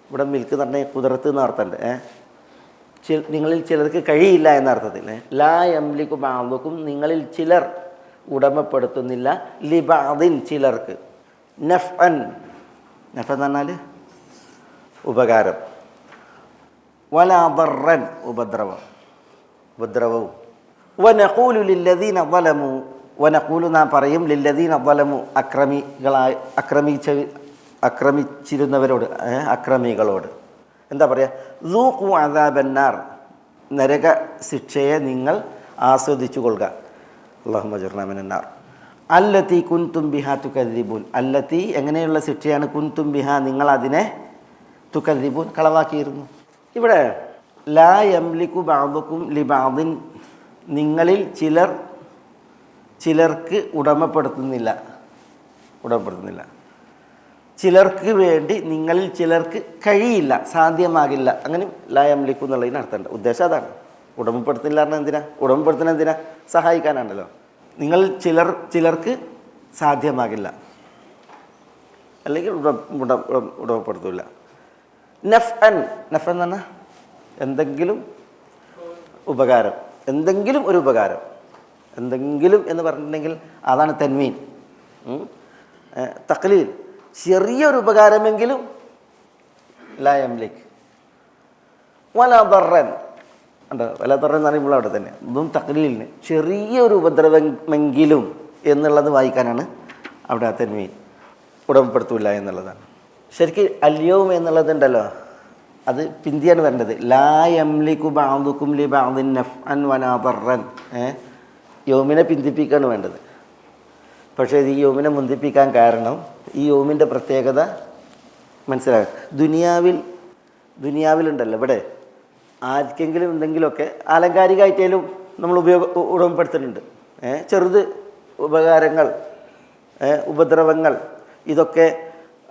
ഇവിടെ മിൽക്ക് എന്ന് പറഞ്ഞാൽ കുതിർത്ത് എന്ന് അർത്ഥമുണ്ട്. നിങ്ങളിൽ ചിലർക്ക് കഴിയില്ല എന്ന അർത്ഥത്തിൽ ലാ യംലികു ബഅദുകും നിങ്ങളിൽ ചിലർ ഉടമപ്പെടുത്തുന്നില്ല ലിബഅദിൻ ചിലർക്ക് നഫ്അൻ, നഫ്അ എന്ന് പറഞ്ഞാൽ ഉപകാരം, വലാ ദർറൻ ഉപദ്രവവും. വനഖൂലു ലില്ലദീന ളലമു, വനഖൂലു നാം പറയും ലില്ലദീന ളലമു ആക്രമിച്ചിരുന്നവരോട്, അക്രമികളോട് എന്താ പറയുക? ദൂഖു അദാബന്നാർ, നരക ശിക്ഷയെ നിങ്ങൾ ആസ്വദിച്ചു കൊള്ളുക. അല്ലാഹുമ്മ അജ്ർനാ മിനന്നാർ. അല്ലത്തി കുൻതും ബിഹാ തുകദ്ദിബൂൻ, അല്ലത്തി എങ്ങനെയുള്ള ശിക്ഷയാണ്? കുൻതും ബിഹാ നിങ്ങൾ അതിനെ തുകദ്ദിബൂൻ കളവാക്കിയിരുന്നു. ഇവിടെ ലാ യംലികു ബഅദുകും ലിബഅദിൻ നിങ്ങളിൽ ചിലർക്ക് ഉടമപ്പെടുത്തുന്നില്ല, ചിലർക്ക് വേണ്ടി നിങ്ങളിൽ ചിലർക്ക് കഴിയില്ല, സാധ്യമാകില്ല. അങ്ങനെ ലാ യംലിക്കു എന്നുള്ളതിന് അർത്ഥമുണ്ട്. ഉദ്ദേശം അതാണ്. ഉടമപ്പെടുത്തുന്നില്ല പറഞ്ഞാൽ എന്തിനാ? ഉടമപ്പെടുത്തുന്ന എന്തിനാ? സഹായിക്കാനാണല്ലോ. നിങ്ങൾ ചിലർക്ക് സാധ്യമാകില്ല, അല്ലെങ്കിൽ ഉടമപ്പെടുത്തില്ല. നഫ്അൻ എന്ന് പറഞ്ഞാൽ എന്തെങ്കിലും ഉപകാരം, എന്തെങ്കിലും ഒരു ഉപകാരം. എന്തെങ്കിലും എന്ന് പറഞ്ഞിട്ടുണ്ടെങ്കിൽ അതാണ് തൻവീൻ. തഖ്ലീൽ, ചെറിയൊരു ഉപകാരമെങ്കിലും ലാ യംലിക്. വലാ ദർറൻ ഉണ്ടോ? വലാ ദർറൻ എന്ന് പറയുമ്പോൾ അവിടെ തന്നെ ഇതും തഖ്ലീലിന് ചെറിയൊരു ഉപദ്രവമെങ്കിലും എന്നുള്ളത് വായിക്കാനാണ് അവിടെ ആ തൻവീൻ. ഉടമപ്പെടുത്തൂല്ല എന്നുള്ളതാണ്. ശരിക്കും അല്യവും എന്നുള്ളതുണ്ടല്ലോ, അത് പിന്തിയാണ് വരേണ്ടത്. ലാ യംലികു ബഅദുകും ലിബഅദിൻ നഫ്അൻ വലാ ദർറൻ. യൗമിനെ പിന്തിപ്പിക്കുകയാണ് വേണ്ടത്. പക്ഷേ ഈ യൗമിനെ മുന്തിപ്പിക്കാൻ കാരണം ഈ യൗമിൻ്റെ പ്രത്യേകത മനസ്സിലാകും. ദുനിയാവിലുണ്ടല്ലോ, ഇവിടെ ആർക്കെങ്കിലും എന്തെങ്കിലുമൊക്കെ ആലങ്കാരികമായിട്ടേലും നമ്മൾ ഉടമപ്പെടുത്തുന്നുണ്ട്. ചെറുത് ഉപകാരങ്ങൾ, ഉപദ്രവങ്ങൾ, ഇതൊക്കെ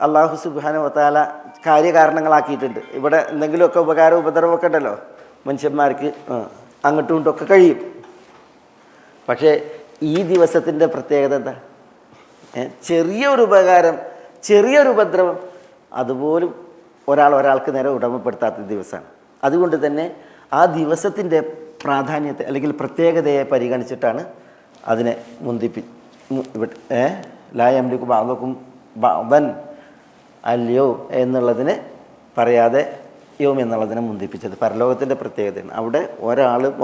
അല്ലാഹു സുബ്ഹാനഹു വ തആല കാര്യകാരണങ്ങളാക്കിയിട്ടുണ്ട്. ഇവിടെ എന്തെങ്കിലുമൊക്കെ ഉപകാരം ഉപദ്രവമൊക്കെ ഉണ്ടല്ലോ മനുഷ്യന്മാർക്ക്, അങ്ങോട്ടും ഇങ്ങോട്ടൊക്കെ കഴിയും. പക്ഷേ ഈ ദിവസത്തിൻ്റെ പ്രത്യേകത എന്താ? ചെറിയൊരു ഉപകാരം, ചെറിയൊരു ഉപദ്രവം അതുപോലും ഒരാൾക്ക് നേരെ ഉടമപ്പെടുത്താത്ത ദിവസമാണ്. അതുകൊണ്ട് തന്നെ ആ ദിവസത്തിൻ്റെ പ്രാധാന്യത്തെ അല്ലെങ്കിൽ പ്രത്യേകതയെ പരിഗണിച്ചിട്ടാണ് അതിനെ ലാ യംലികു ബഅദുകും ബഅദൻ അല്യോ എന്നുള്ളതിനെ പറയാതെ യൗം എന്നുള്ളതിനെ മുന്തിപ്പിച്ചത് പരലോകത്തിൻ്റെ പ്രത്യേകതയാണ്. അവിടെ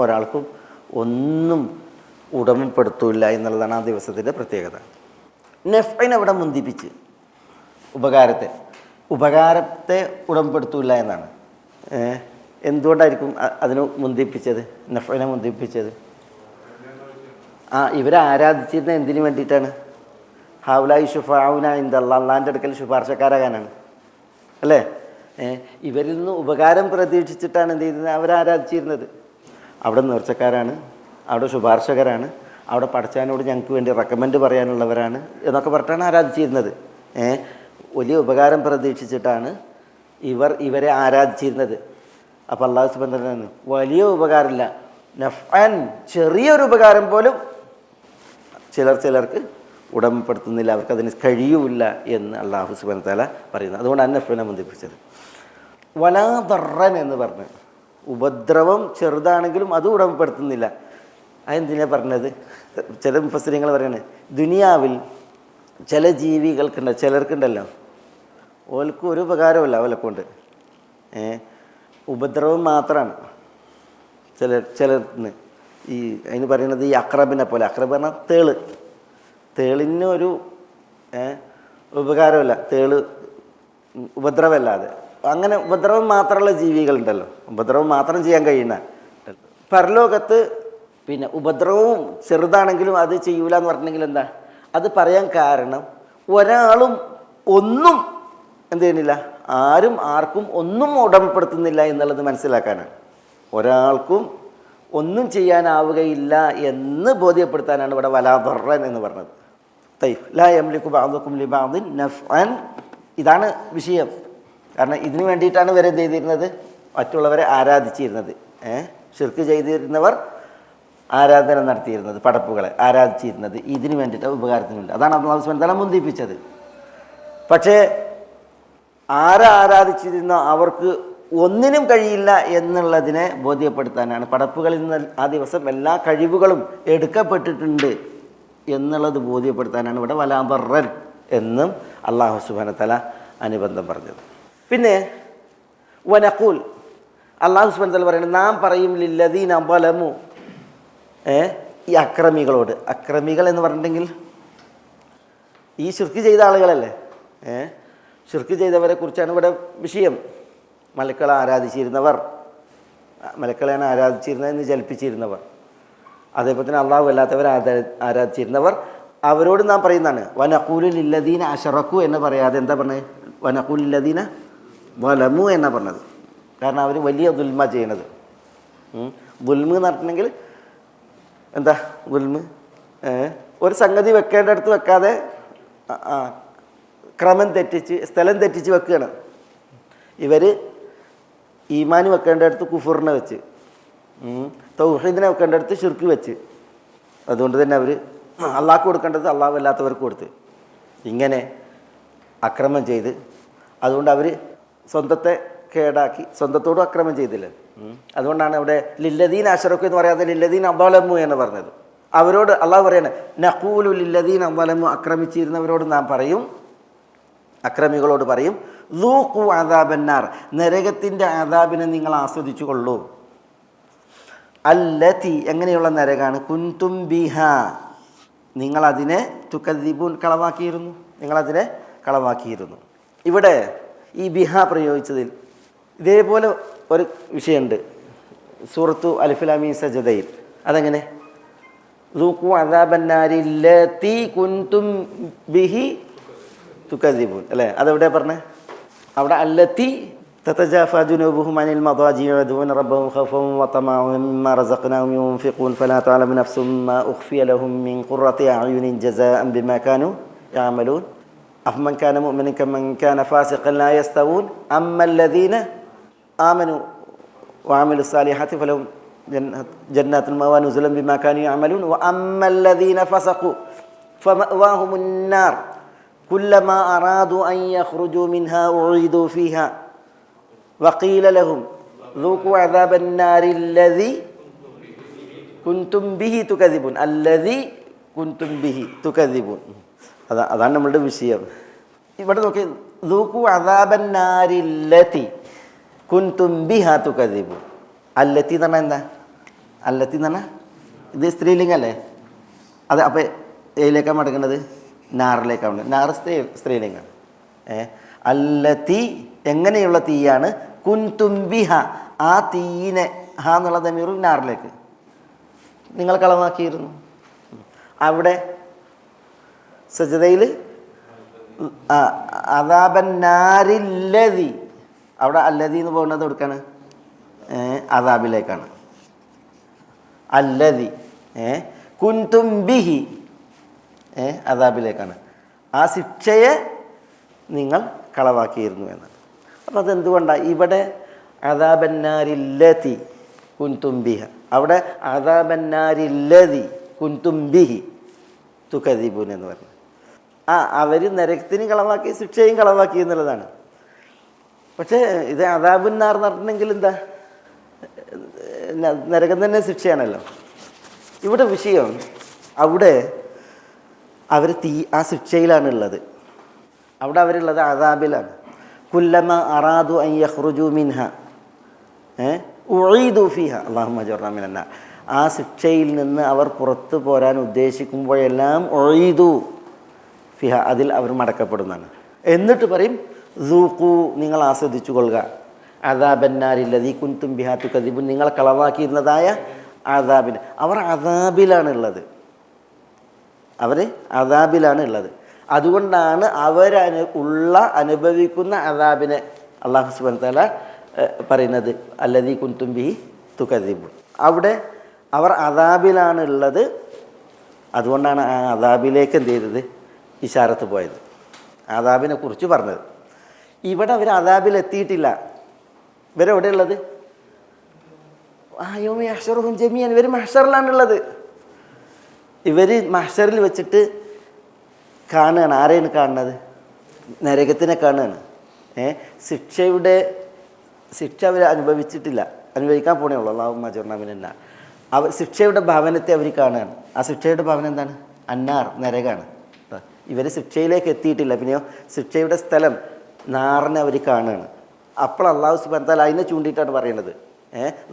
ഒരാൾക്കും ഒന്നും ഉടമപ്പെടുത്തൂല്ല എന്നുള്ളതാണ് ആ ദിവസത്തിൻ്റെ പ്രത്യേകത. നഫ്ഇനെ അവിടെ മുന്തിപ്പിച്ച് ഉപകാരത്തെ ഉടമപ്പെടുത്തൂല്ല എന്നാണ്. എന്തുകൊണ്ടായിരിക്കും അതിന് മുന്തിപ്പിച്ചത്, നഫ്ഇനെ മുന്തിപ്പിച്ചത്? ഇവരെ ആരാധിച്ചിരുന്ന എന്തിനു വേണ്ടിയിട്ടാണ്? ഹൗലായി ഷുഫാഉന ഇൻദല്ലാഹ്, അല്ലാഹുവിൻ്റെ അടുക്കൽ ശുപാർശക്കാരാകാനാണ് അല്ലേ? ഇവരിൽ നിന്ന് ഉപകാരം പ്രതീക്ഷിച്ചിട്ടാണ് എന്ത് ചെയ്യുന്നത്? അവരാരാധിച്ചിരുന്നത്. അവിടെ നേർച്ചക്കാരാണ്, അവിടെ ശുപാർശകരാണ്, അവിടെ പടച്ചാനോട് ഞങ്ങൾക്ക് വേണ്ടി റെക്കമെൻഡ് പറയാനുള്ളവരാണ് എന്നൊക്കെ പറഞ്ഞിട്ടാണ് ആരാധിച്ചിരുന്നത്. വലിയ ഉപകാരം പ്രതീക്ഷിച്ചിട്ടാണ് ഇവരെ ആരാധിച്ചിരുന്നത്. അപ്പോൾ അല്ലാഹു സുബ്ഹാനഹു വ തആല വലിയ ഉപകാരമില്ല, നഫ്അൻ ചെറിയൊരു ഉപകാരം പോലും ചിലർക്ക് ഉടമപ്പെടുത്തുന്നില്ല, അവർക്കതിന് കഴിയൂല എന്ന് അല്ലാഹു സുബ്ഹാനഹു വ തആല പറയുന്നത്. അതുകൊണ്ടാണ് നഫ്ഇനെ മുന്തിപ്പിച്ചത്. വലാ ദർറൻ എന്ന് പറഞ്ഞ് ഉപദ്രവം ചെറുതാണെങ്കിലും അത് ഉടമപ്പെടുത്തുന്നില്ല. അതെന്തിനാ പറഞ്ഞത്? ചില മുഫസ്സിരിങ്ങൾ പറയാണ്, ദുനിയാവിൽ ചില ചിലർക്കുണ്ടല്ലോ ഓൽക്ക് ഒരു ഉപകാരമില്ല ഓലെക്കൊണ്ട്, ഉപദ്രവം മാത്രമാണ് ചിലർന്ന്. ഈ അതിന് പറയുന്നത് ഈ അക്രബിനെ പോലെ. അക്രബ് പറഞ്ഞാൽ തേള്. തേളിനൊരു ഉപകാരമില്ല, തേള് ഉപദ്രവമല്ലാതെ. അങ്ങനെ ഉപദ്രവം മാത്രമുള്ള ജീവികളുണ്ടല്ലോ, ഉപദ്രവം മാത്രം ചെയ്യാൻ കഴിയുന്ന. പരലോകത്ത് പിന്നെ ഉപദ്രവവും ചെറുതാണെങ്കിലും അത് ചെയ്യൂല എന്ന് പറഞ്ഞിട്ടുണ്ടെങ്കിൽ എന്താ അത് പറയാൻ കാരണം, ഒരാളും ഒന്നും എന്ത് ചെയ്യുന്നില്ല, ആരും ആർക്കും ഒന്നും ഉടമപ്പെടുത്തുന്നില്ല എന്നുള്ളത് മനസ്സിലാക്കാനാണ്. ഒരാൾക്കും ഒന്നും ചെയ്യാനാവുകയില്ല എന്ന് ബോധ്യപ്പെടുത്താനാണ് ഇവിടെ വലാ ദർറൻ എന്ന് പറഞ്ഞത്. ലാ യംലികു ബഅദുകും ലിബഅദിൻ നഫ്അൻ, ഇതാണ് വിഷയം. കാരണം ഇതിനു വേണ്ടിയിട്ടാണ് ഇവരെ എന്ത് ചെയ്തിരുന്നത്, മറ്റുള്ളവരെ ആരാധിച്ചിരുന്നത്. ശിർക്ക് ചെയ്തിരുന്നവർ ആരാധന നടത്തിയിരുന്നത്, പടപ്പുകളെ ആരാധിച്ചിരുന്നത് ഇതിനു വേണ്ടിയിട്ട്, ഉപകാരത്തിന് വേണ്ടി. അതാണ് അല്ലാഹു സുബ്ഹാനഹു വ തആല മുന്തിപ്പിച്ചത്. പക്ഷേ ആരാധിച്ചിരുന്ന അവർക്ക് ഒന്നിനും കഴിയില്ല എന്നുള്ളതിനെ ബോധ്യപ്പെടുത്താനാണ്. പടപ്പുകളിൽ നിന്ന് ആ ദിവസം എല്ലാ കഴിവുകളും എടുക്കപ്പെട്ടിട്ടുണ്ട് എന്നുള്ളത് ബോധ്യപ്പെടുത്താനാണ് ഇവിടെ വലാ ദർറൻ എന്നും അല്ലാഹു സുബ്ഹാനഹു വ തആല അനുബന്ധം പറഞ്ഞത്. പിന്നെ വനഖൂൽ, അല്ലാഹു സുബ്ഹാനഹു വ തആല പറയുന്നത്, നാം പറയും ലില്ലദീന ളമു, ഈ അക്രമികളോട്. അക്രമികൾ എന്ന് പറഞ്ഞിട്ടുണ്ടെങ്കിൽ ഈ ശിർക്ക് ചെയ്ത ആളുകളല്ലേ, ശിർക്ക് ചെയ്തവരെ കുറിച്ചാണ് ഇവിടെ വിഷയം. മലക്കളെ ആരാധിച്ചിരുന്നവർ, മലക്കളെയാണ് ആരാധിച്ചിരുന്നതെന്ന് ജൽപ്പിച്ചിരുന്നവർ, അതേപോലെ തന്നെ അള്ളാഹു അല്ലാത്തവരെ ആരാധിച്ചിരുന്നവർ, അവരോട് നാം പറയുന്നതാണ് വനഖൂലു ലില്ലദീന അശറഖു എന്ന് പറയാതെ എന്താ പറഞ്ഞത്, വനഖൂലു ലില്ലദീന ളമു എന്നാണ് പറഞ്ഞത്. കാരണം അവർ വലിയ ദുൽമ ചെയ്യണത്. ദുൽമ് എന്ന് പറഞ്ഞിട്ടുണ്ടെങ്കിൽ എന്താ ദുൽമ്, ഒരു സംഗതി വെക്കേണ്ടടുത്ത് വെക്കാതെ ക്രമം തെറ്റിച്ച്, സ്ഥലം തെറ്റിച്ച് വെക്കുകയാണ്. ഇവർ ഈമാന് വെക്കേണ്ടടുത്ത് കുഫറിനെ വെച്ച്, തൗഹീദിനെ വെക്കേണ്ടടുത്ത് ശിർക്ക് വെച്ച്, അതുകൊണ്ട് തന്നെ അവർ അള്ളാഹ്ക്ക് കൊടുക്കേണ്ടത് അള്ളാഹു അല്ലാത്തവർക്ക് കൊടുത്ത്, ഇങ്ങനെ അക്രമം ചെയ്ത്, അതുകൊണ്ട് അവർ സ്വന്തത്തെ കേടാക്കി, സ്വന്തത്തോടും അക്രമം ചെയ്തില്ല. അതുകൊണ്ടാണ് അവിടെ ലില്ലദീൻ അശറഖു എന്ന് പറയാതെ ലില്ലദീൻ ളമു എന്ന് പറഞ്ഞത്. അവരോട് അള്ളാഹു പറയാണ് നഖൂലു ലില്ലദീൻ ളമു, അക്രമിച്ചിരുന്നവരോട് നാം പറയും, അക്രമികളോട് പറയും, ദൂഖു അദാബന്നാർ, നരകത്തിൻ്റെ അദാബിനെ നിങ്ങൾ ആസ്വദിച്ചു കൊള്ളൂ. അല്ലതി, എങ്ങനെയുള്ള നരകാണ്, കുൻതും ബിഹ, നിങ്ങളതിനെ തുകദ്ദിബൂൻ, കളവാക്കിയിരുന്നു, നിങ്ങളതിനെ കളവാക്കിയിരുന്നു. ഇവിടെ ഈ ബിഹ പ്രയോഗിച്ചതിൽ ഇതേപോലെ ഒരു വിഷയമുണ്ട് സൂറത്തു അലിഫ് ലാം മീം സജദയിൽ. അതെങ്ങനെ, ദൂഖു അദാബന്നാരി ലതി കുൻതും ബിഹി തുകദ്ദിബൂൻ അല്ലേ, അതെവിടെ പറഞ്ഞേ, അവിടെ അല്ലത്തി തതജാഫാ ജുനൂബുഹും അനിൽ മദാജിഇ യദ്ഊന റബ്ബഹും ഖൗഫൻ വതമഅൻ മിമ്മാ റസഖ്നാഹും യുൻഫിഖൂൻ ഫലാ തഅലമു നഫ്സും മാ ഉഖ്ഫിയ ലഹും മിൻ ഖുർറത്തി അഅ്യുനിൻ ജസാഅൻ ബിമാ കാനൂ യഅമലൂൻ അഫ്മൻ കാന മുഅ്മിനൻ കമൻ കാന ഫാസിഖൻ ലാ യസ്തവൂൻ അമ്മല്ലദീന ആമനൂ വഅമിലു സ്സാലിഹാത്തി ഫലഹും ജന്നാത്തുൽ മഅവാ നുസുലൻ ബിമാ കാനൂ യഅമലൂൻ വഅമ്മല്ലദീന ഫസഖൂ ഫമഅവാഹുമുൻ നാർ കുല്ലമാ അറാദു അൻ യഖ്റുജൂ മിൻഹാ ഉഈദൂ ഫീഹാ വഖീല ലഹും ദൂഖൂ അദാബന്നാരി അല്ലദീ കുൻതും ബിഹി തുകദ്ദിബൂൻ, അല്ലദീ കുൻതും ബിഹി തുകദ്ദിബൂൻ. അതാണ് നമ്മളുടെ വിഷയം. ഇവിടെ നോക്കി, ദൂഖൂ അദാബന്നാരി അല്ലതി കുൻതും ബിഹാ തുകദ്ദിബൂൻ. അല്ലത്തി എന്ന് പറഞ്ഞാൽ എന്താ, അല്ലത്തി എന്ന് പറഞ്ഞാൽ ഇത് സ്ത്രീലിംഗല്ലേ, അത് അപ്പോൾ ഏതിലേക്കാണ് മടങ്ങുന്നത്, നാറിലേക്കാണ്. നാറ് സ്ത്രീലിംഗം. അല്ലത്തി, എങ്ങനെയുള്ള തീയാണ്, കുൻതും ബിഹ, ആ തീയിനെ, ഹ എന്നുള്ള ദമീറും നാറിലേക്ക് നിങ്ങൾ കളവാക്കിയിരുന്നു. അവിടെ സജദയിൽ അദാബന്നാരില്ലതി, അവിടെ അല്ലതി എന്ന് പോകുന്നത് കൊടുക്കാണ് അദാബിലേക്കാണ്. അല്ലതി കുൻതും ബിഹി അദാബിലേക്കാണ്, ആ ശിക്ഷയെ നിങ്ങൾ കളവാക്കിയിരുന്നു എന്നാണ്. അപ്പം അതെന്തുകൊണ്ടാണ് ഇവിടെ അദാബന്നാരില്ലതി കുൻതും ബിഹ, അവിടെ അദാബന്നാരില്ലതി കുൻതും ബിഹി തുകദ്ദിബൂൻ എന്ന് പറഞ്ഞു. അവർ നരകത്തിന് കളവാക്കി, ശിക്ഷയും കളവാക്കി എന്നുള്ളതാണ്. പക്ഷേ ഇത് അദാബുന്നാർ എന്ന് പറഞ്ഞിട്ടുണ്ടെങ്കിൽ എന്താ, നരകം തന്നെ ശിക്ഷയാണല്ലോ. ഇവിടെ വിഷയം, അവിടെ അവർ ആ ശിക്ഷയിലാണുള്ളത്, അവിടെ അവരുള്ളത് അദാബിലാണ്. കുല്ലമ അറാദു അൻ യഖ്റുജൂ മിൻഹ ഉഈദു ഫീഹ അല്ലാഹുമ്മ അജ്ർനാ മിനന്നാർ. ആ ശിക്ഷയിൽ നിന്ന് അവർ പുറത്തു പോരാൻ ഉദ്ദേശിക്കുമ്പോഴെല്ലാം ഒഴിതു ഫിഹ, അതിൽ അവർ മടക്കപ്പെടുന്നതാണ്. എന്നിട്ട് പറയും ദൂഖൂ, നിങ്ങൾ ആസ്വദിച്ചു കൊള്ളുക, അദാബന്നാരില്ലദീ കുൻതും ബിഹാ തുകദിബൂൻ, നിങ്ങൾ കളവാക്കിയിരുന്നതായ അദാബിന്. അവർ അദാബിലാണുള്ളത്, അവർ അദാബിലാണ്. അതുകൊണ്ടാണ് അനുഭവിക്കുന്ന അദാബിനെ അല്ലാഹു സുബ്ഹാനഹു വ തആല പറയുന്നത് അല്ലദീ കുൻതും ബിഹി തുകദിബൂൻ. അവിടെ അവർ അദാബിലാണുള്ളത്. അതുകൊണ്ടാണ് ആ അദാബിലേക്ക് എന്ത് ചെയ്തത്, ഇശാറത്ത് പോയത്, അദാബിനെ കുറിച്ച് പറഞ്ഞത്. ഇവിടെ അവർ അദാബിലെത്തിയിട്ടില്ല. ഇവരെവിടെയുള്ളത്? യൗമ യഹ്ശറുഹും ജമീഅൻ, ഇവർ മഹ്ശറിലാണുള്ളത്. ഇവർ മഹ്ശറിൽ വെച്ചിട്ട് കാണുകയാണ്. ആരെയാണ് കാണുന്നത്? നരകത്തിനെ കാണുകയാണ്. ശിക്ഷ അവർ അനുഭവിച്ചിട്ടില്ല, അനുഭവിക്കാൻ പോണേ ഉള്ളൂ. അല്ലാഹുമ്മ അജിർനാ മിനന്നാർ. ശിക്ഷയുടെ ഭവനത്തെ അവർ കാണുകയാണ്. ആ ശിക്ഷയുടെ ഭവനം എന്താണ്? അന്നാർ, നരകാണ്. ഇവർ ശിക്ഷയിലേക്ക് എത്തിയിട്ടില്ല. പിന്നെയോ ശിക്ഷയുടെ സ്ഥലം നാറിനെ അവർ കാണുകയാണ്. അപ്പോൾ അല്ലാഹു സുബ്ഹാനഹു വ തആല അതിനെ ചൂണ്ടിയിട്ടാണ് പറയുന്നത്,